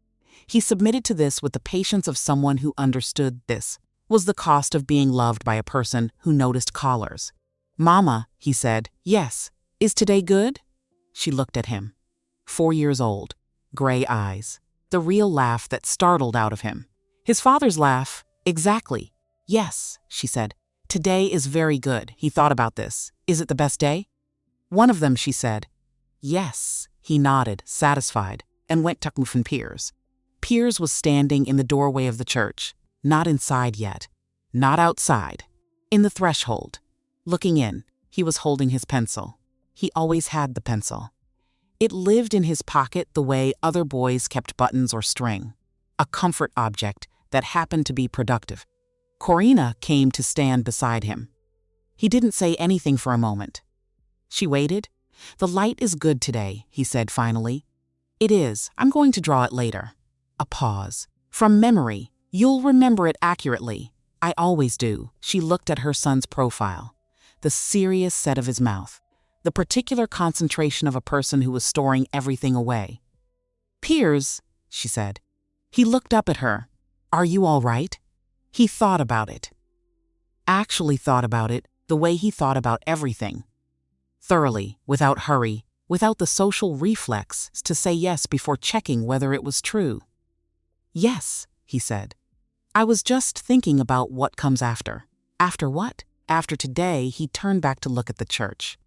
He submitted to this with the patience of someone who understood this was the cost of being loved by a person who noticed collars. "Mama," he said. "Yes. Is today good?" She looked at him. 4 years old, gray eyes, the real laugh that startled out of him. His father's laugh. "Exactly. Yes," she said. "Today is very good." He thought about this. "Is it the best day?" "One of them," she said. "Yes." He nodded, satisfied, and went to Muffin Piers. Piers was standing in the doorway of the church, not inside yet, not outside, in the threshold. Looking in, he was holding his pencil. He always had the pencil. It lived in his pocket the way other boys kept buttons or string, a comfort object that happened to be productive. Corinna came to stand beside him. He didn't say anything for a moment. She waited. "The light is good today," he said finally. "It is. I'm going to draw it later." A pause. "From memory. You'll remember it accurately." "I always do." She looked at her son's profile, the serious set of his mouth, the particular concentration of a person who was storing everything away. "Piers," she said. He looked up at her. "Are you all right?" He thought about it. Actually thought about it the way he thought about everything. Thoroughly, without hurry, without the social reflex to say yes before checking whether it was true. "Yes," he said. "I was just thinking about what comes after." After what? After today, he turned back to look at the church.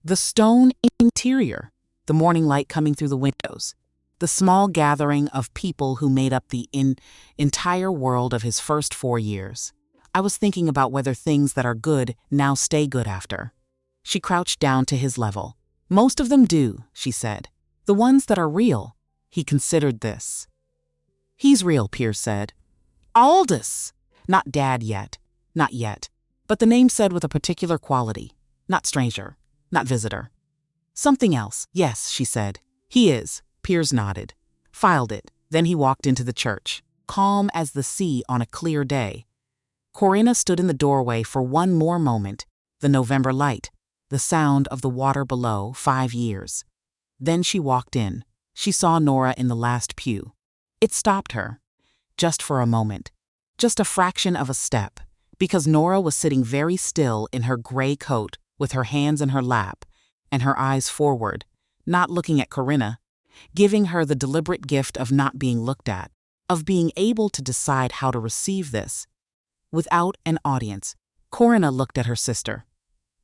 The stone interior, the morning light coming through the windows, the small gathering of people who made up the entire world of his first 4 years. I was thinking about whether things that are good now stay good after. She crouched down to his level. "Most of them do," she said. "The ones that are real." He considered this. "He's real," Piers said. "Aldis!" Not dad yet. Not yet. But the name said with a particular quality. Not stranger. Not visitor. "Something else." "Yes," she said. "He is." Piers nodded. Filed it. Then he walked into the church, calm as the sea on a clear day. Corinna stood in the doorway for one more moment, the November light, the sound of the water below, 5 years. Then she walked in. She saw Nora in the last pew. It stopped her. Just for a moment. Just a fraction of a step. Because Nora was sitting very still in her gray coat with her hands in her lap and her eyes forward, not looking at Corinna, giving her the deliberate gift of not being looked at, of being able to decide how to receive this. Without an audience, Corinna looked at her sister.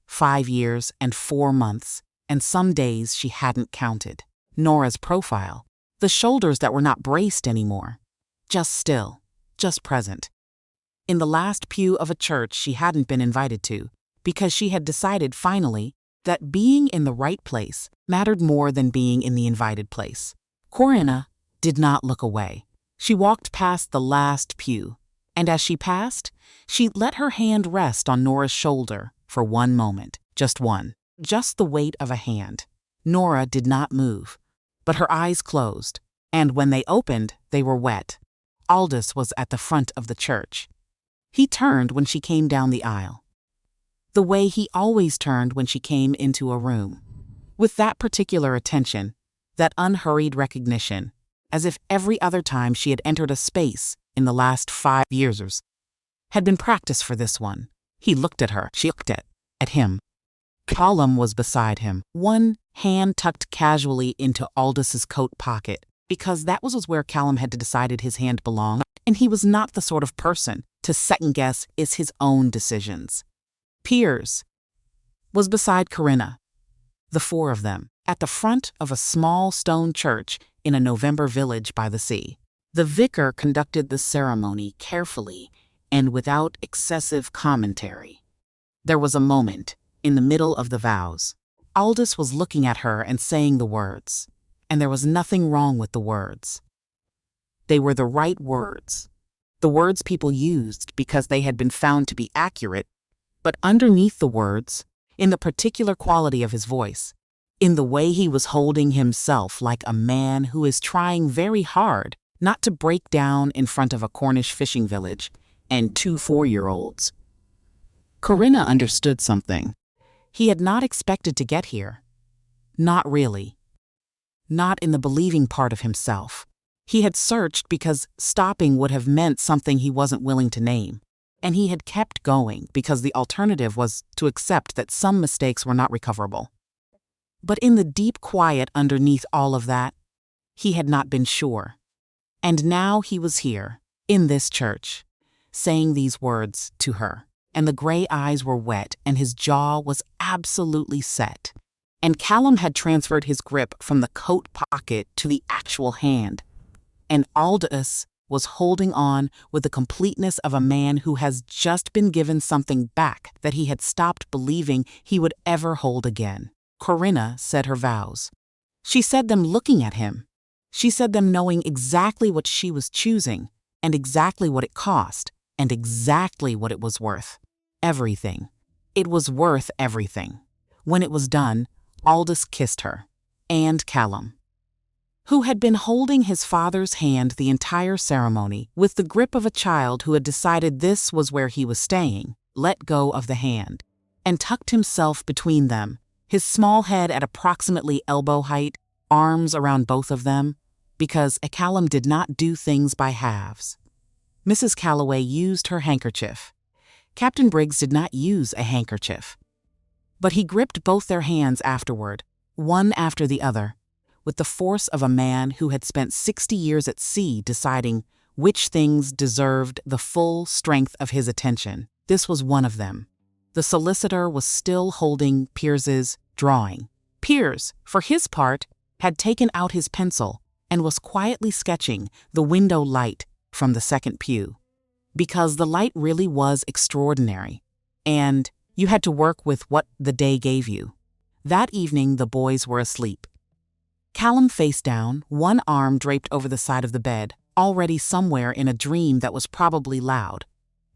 5 years and 4 months, and some days she hadn't counted. Nora's profile, the shoulders that were not braced anymore. Just still, just present. In the last pew of a church she hadn't been invited to, because she had decided finally that being in the right place mattered more than being in the invited place. Corinna did not look away. She walked past the last pew, and as she passed, she let her hand rest on Nora's shoulder for one moment. Just one. Just the weight of a hand. Nora did not move, but her eyes closed, and when they opened, they were wet. Aldis was at the front of the church. He turned when she came down the aisle. The way he always turned when she came into a room. With that particular attention, that unhurried recognition, as if every other time she had entered a space in the last 5 years had been practice for this one. He looked at her. She looked at him. Callum was beside him, one hand tucked casually into Aldis's coat pocket, because that was where Callum had decided his hand belonged, and he was not the sort of person to second-guess his own decisions. Piers was beside Corinna, the 4 of them, at the front of a small stone church in a November village by the sea. The vicar conducted the ceremony carefully and without excessive commentary. There was a moment, in the middle of the vows. Aldis was looking at her and saying the words, and there was nothing wrong with the words. They were the right words. The words people used because they had been found to be accurate, but underneath the words, in the particular quality of his voice, in the way he was holding himself like a man who is trying very hard not to break down in front of a Cornish fishing village and 2 4-year-olds. Corinna understood something. He had not expected to get here. Not really. Not in the believing part of himself. He had searched because stopping would have meant something he wasn't willing to name. And he had kept going because the alternative was to accept that some mistakes were not recoverable. But in the deep quiet underneath all of that, he had not been sure. And now he was here, in this church, saying these words to her. And the gray eyes were wet and his jaw was absolutely set. And Callum had transferred his grip from the coat pocket to the actual hand. And Aldis was holding on with the completeness of a man who has just been given something back that he had stopped believing he would ever hold again. Corinna said her vows. She said them looking at him. She said them knowing exactly what she was choosing, and exactly what it cost, and exactly what it was worth. Everything. It was worth everything. When it was done, Aldis kissed her. And Callum, who had been holding his father's hand the entire ceremony with the grip of a child who had decided this was where he was staying, let go of the hand, and tucked himself between them, his small head at approximately elbow height, arms around both of them, because Callum did not do things by halves. Mrs. Calloway used her handkerchief. Captain Briggs did not use a handkerchief. But he gripped both their hands afterward, one after the other, with the force of a man who had spent 60 years at sea deciding which things deserved the full strength of his attention. This was one of them. The solicitor was still holding Piers's drawing. Piers, for his part, had taken out his pencil and was quietly sketching the window light from the second pew. Because the light really was extraordinary, and you had to work with what the day gave you. That evening, the boys were asleep. Callum face down, one arm draped over the side of the bed, already somewhere in a dream that was probably loud.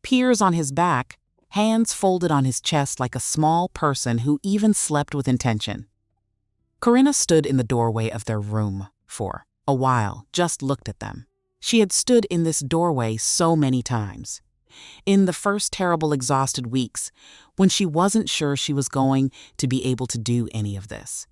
Piers on his back, hands folded on his chest like a small person who even slept with intention. Corinna stood in the doorway of their room for a while, just looked at them. She had stood in this doorway so many times. In the first terrible exhausted weeks, when she wasn't sure she was going to be able to do any of this.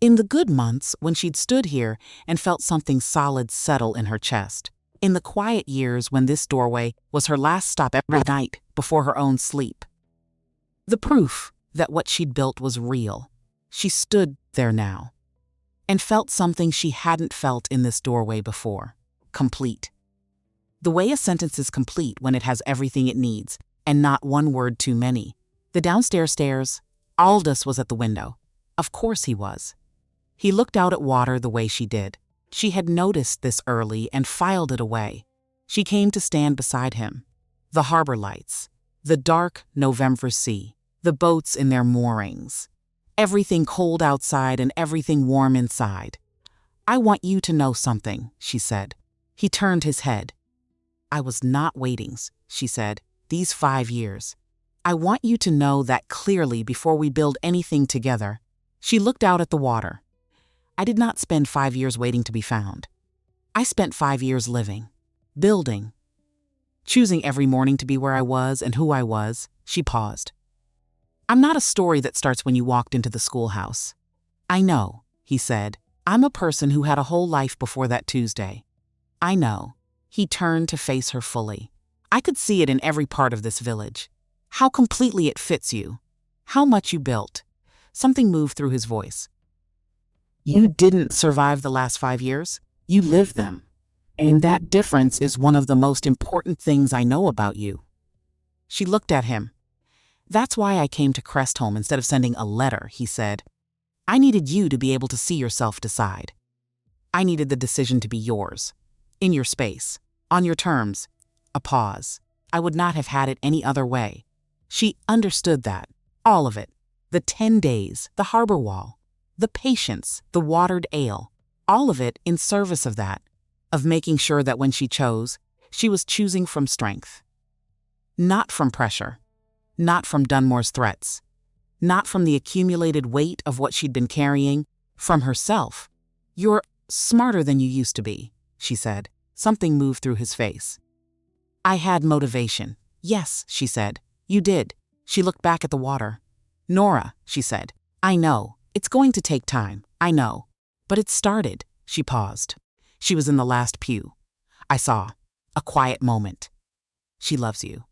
In the good months, when she'd stood here and felt something solid settle in her chest. In the quiet years when this doorway was her last stop every night before her own sleep. The proof that what she'd built was real. She stood there now and felt something she hadn't felt in this doorway before. Complete. The way a sentence is complete when it has everything it needs, and not one word too many. The downstairs stairs, Aldis was at the window. Of course he was. He looked out at water the way she did. She had noticed this early and filed it away. She came to stand beside him. The harbor lights, the dark November sea, the boats in their moorings. Everything cold outside and everything warm inside. "I want you to know something," she said. He turned his head. "I was not waiting," she said, "these 5 years. I want you to know that clearly before we build anything together." She looked out at the water. "I did not spend 5 years waiting to be found. I spent 5 years living, building, choosing every morning to be where I was and who I was." She paused. "I'm not a story that starts when you walked into the schoolhouse." "I know," he said. "I'm a person who had a whole life before that Tuesday. I know." He turned to face her fully. "I could see it in every part of this village. How completely it fits you. How much you built." Something moved through his voice. "You didn't survive the last 5 years. You lived them. And that difference is one of the most important things I know about you." She looked at him. "That's why I came to Crest home instead of sending a letter," he said. "I needed you to be able to see yourself decide. I needed the decision to be yours. In your space. On your terms." A pause. "I would not have had it any other way." She understood that. All of it. The 10 days, the harbor wall, the patience, the watered ale. All of it in service of that. Of making sure that when she chose, she was choosing from strength. Not from pressure. Not from Dunmore's threats. Not from the accumulated weight of what she'd been carrying. From herself. "You're smarter than you used to be," she said. Something moved through his face. "I had motivation." "Yes," she said. "You did." She looked back at the water. "Nora," she said. "I know. It's going to take time. I know. But it started." She paused. She was in the last pew. "I saw. A quiet moment. She loves you.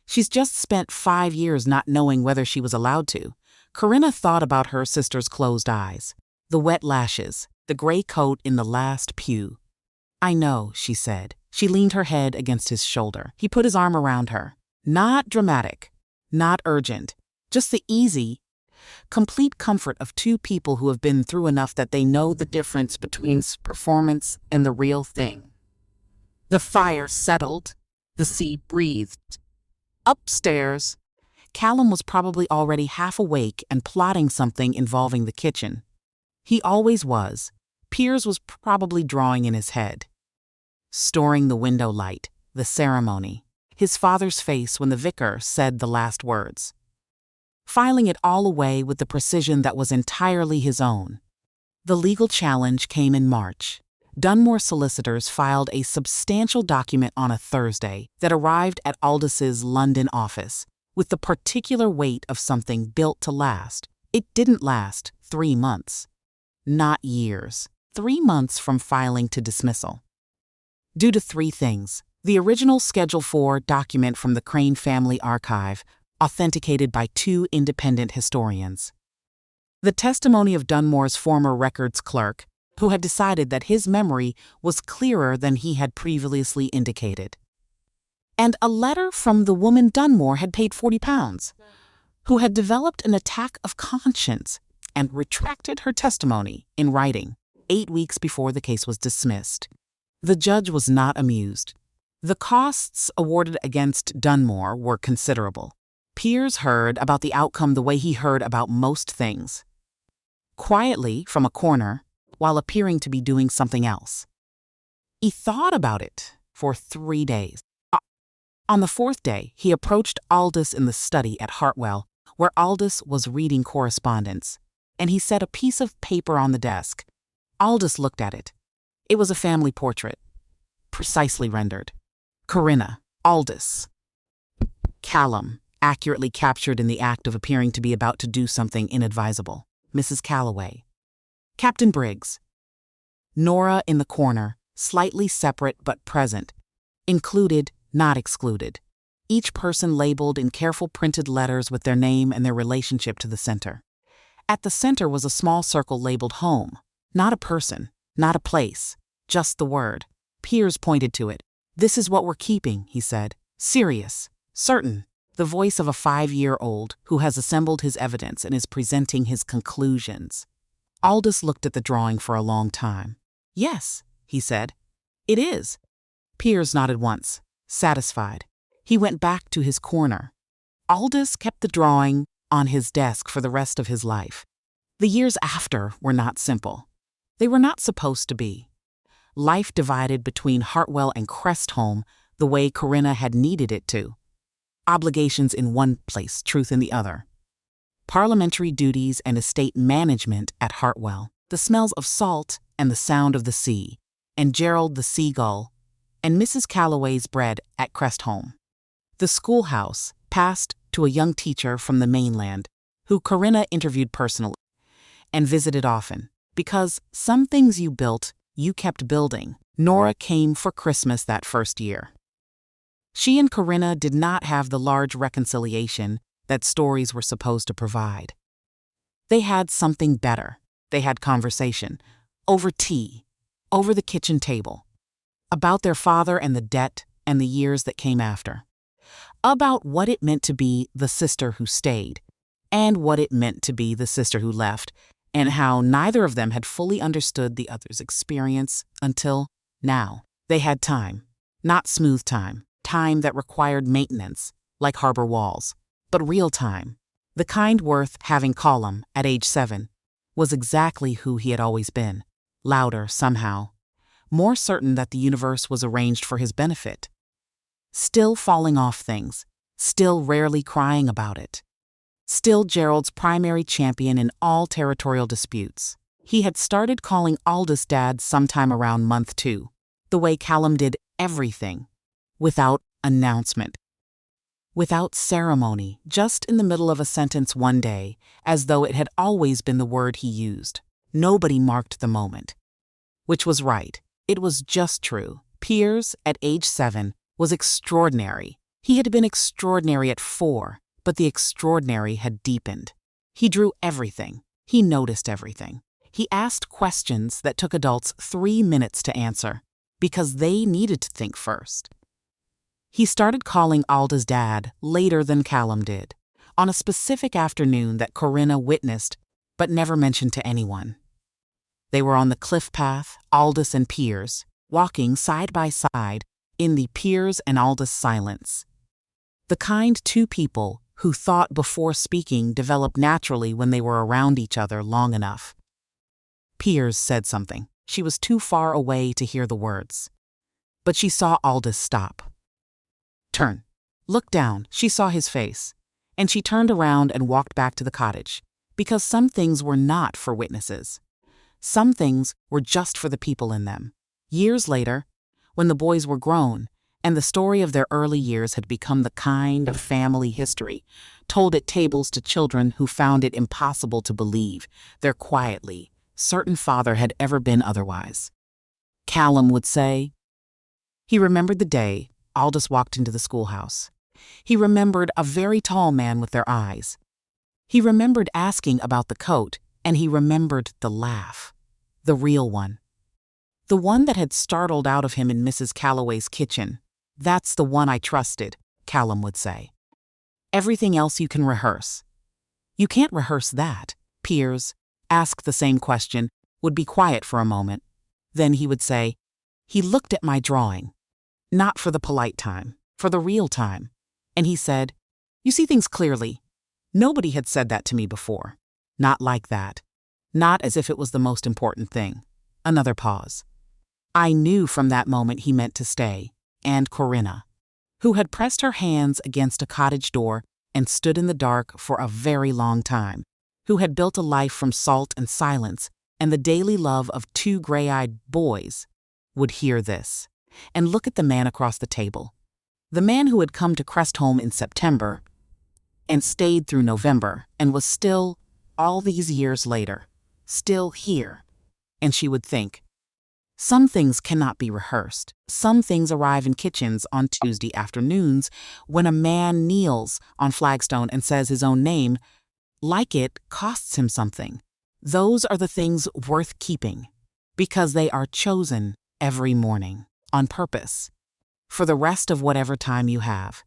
She's just spent 5 years not knowing whether she was allowed to." Corinna thought about her sister's closed eyes, the wet lashes, the gray coat in the last pew. "I know," she said. She leaned her head against his shoulder. He put his arm around her. Not dramatic, not urgent, just the easy, complete comfort of two people who have been through enough that they know the difference between performance and the real thing. The fire settled. The sea breathed. Upstairs, Callum was probably already half awake and plotting something involving the kitchen. He always was. Piers was probably drawing in his head. Storing the window light, the ceremony, his father's face when the vicar said the last words. Filing it all away with the precision that was entirely his own. The legal challenge came in March. Dunmore solicitors filed a substantial document on a Thursday that arrived at Aldis's London office, with the particular weight of something built to last, It didn't last 3 months. Not years. 3 months from filing to dismissal. Due to 3 things. The original Schedule 4 document from the Crane family archive, authenticated by 2 independent historians. The testimony of Dunmore's former records clerk, who had decided that his memory was clearer than he had previously indicated. And a letter from the woman Dunmore had paid £40, who had developed an attack of conscience and retracted her testimony in writing 8 weeks before the case was dismissed. The judge was not amused. The costs awarded against Dunmore were considerable. Piers heard about the outcome the way he heard about most things. Quietly from a corner, while appearing to be doing something else. He thought about it for 3 days. On the 4th day, he approached Aldis in the study at Hartwell, where Aldis was reading correspondence, and he set a piece of paper on the desk. Aldis looked at it. It was a family portrait, precisely rendered. Corinna, Aldis. Callum, accurately captured in the act of appearing to be about to do something inadvisable. Mrs. Calloway. Captain Briggs. Nora in the corner, slightly separate but present. Included, not excluded. Each person labeled in careful printed letters with their name and their relationship to the center. At the center was a small circle labeled home. Not a person, not a place, just the word. Piers pointed to it. "This is what we're keeping," he said. "Serious, certain." The voice of a 5-year-old who has assembled his evidence and is presenting his conclusions. Aldis looked at the drawing for a long time. "Yes," he said. "It is." Piers nodded once, satisfied. He went back to his corner. Aldis kept the drawing on his desk for the rest of his life. The years after were not simple. They were not supposed to be. Life divided between Hartwell and Crest home the way Corinna had needed it to. Obligations in one place, truth in the other. Parliamentary duties and estate management at Hartwell, the smells of salt and the sound of the sea, and Gerald the seagull, and Mrs. Calloway's bread at Crest home. The schoolhouse passed to a young teacher from the mainland, who Corinna interviewed personally and visited often, because some things you built, you kept building. Nora came for Christmas that first year. She and Corinna did not have the large reconciliation that stories were supposed to provide. They had something better. They had conversation, over tea, over the kitchen table, about their father and the debt and the years that came after, about what it meant to be the sister who stayed, and what it meant to be the sister who left, and how neither of them had fully understood the other's experience until now. They had time, not smooth time. Time that required maintenance, like harbor walls, but real time. The kind worth having. Callum, at age 7, was exactly who he had always been. Louder, somehow. More certain that the universe was arranged for his benefit. Still falling off things. Still rarely crying about it. Still Gerald's primary champion in all territorial disputes. He had started calling Aldis Dad sometime around month 2, the way Callum did everything. Without announcement. Without ceremony, just in the middle of a sentence one day, as though it had always been the word he used. Nobody marked the moment. Which was right. It was just true. Piers, at age 7, was extraordinary. He had been extraordinary at 4, but the extraordinary had deepened. He drew everything. He noticed everything. He asked questions that took adults 3 minutes to answer, because they needed to think first. He started calling Aldis Dad later than Callum did, on a specific afternoon that Corinna witnessed but never mentioned to anyone. They were on the cliff path, Aldis and Piers, walking side by side in the Piers and Aldis silence. The kind 2 people who thought before speaking developed naturally when they were around each other long enough. Piers said something. She was too far away to hear the words. But she saw Aldis stop. Turn. Look down. She saw his face. And she turned around and walked back to the cottage, because some things were not for witnesses. Some things were just for the people in them. Years later, when the boys were grown, and the story of their early years had become the kind of family history told at tables to children who found it impossible to believe their quietly certain father had ever been otherwise. Callum would say. He remembered the day Aldis walked into the schoolhouse. He remembered a very tall man with their eyes. He remembered asking about the coat, and he remembered the laugh. The real one. The one that had startled out of him in Mrs. Calloway's kitchen. That's the one I trusted, Callum would say. Everything else you can rehearse. You can't rehearse that. Peers, ask the same question, would be quiet for a moment. Then he would say, he looked at my drawing. Not for the polite time, for the real time. And he said, you see things clearly. Nobody had said that to me before. Not like that. Not as if it was the most important thing. Another pause. I knew from that moment he meant to stay, and Corinna, who had pressed her hands against a cottage door and stood in the dark for a very long time, who had built a life from salt and silence and the daily love of two gray-eyed boys, would hear this and look at the man across the table. The man who had come to Crest home in September and stayed through November and was still, all these years later, still here. And she would think, some things cannot be rehearsed. Some things arrive in kitchens on Tuesday afternoons when a man kneels on flagstone and says his own name, like it costs him something. Those are the things worth keeping, because they are chosen every morning, on purpose, for the rest of whatever time you have.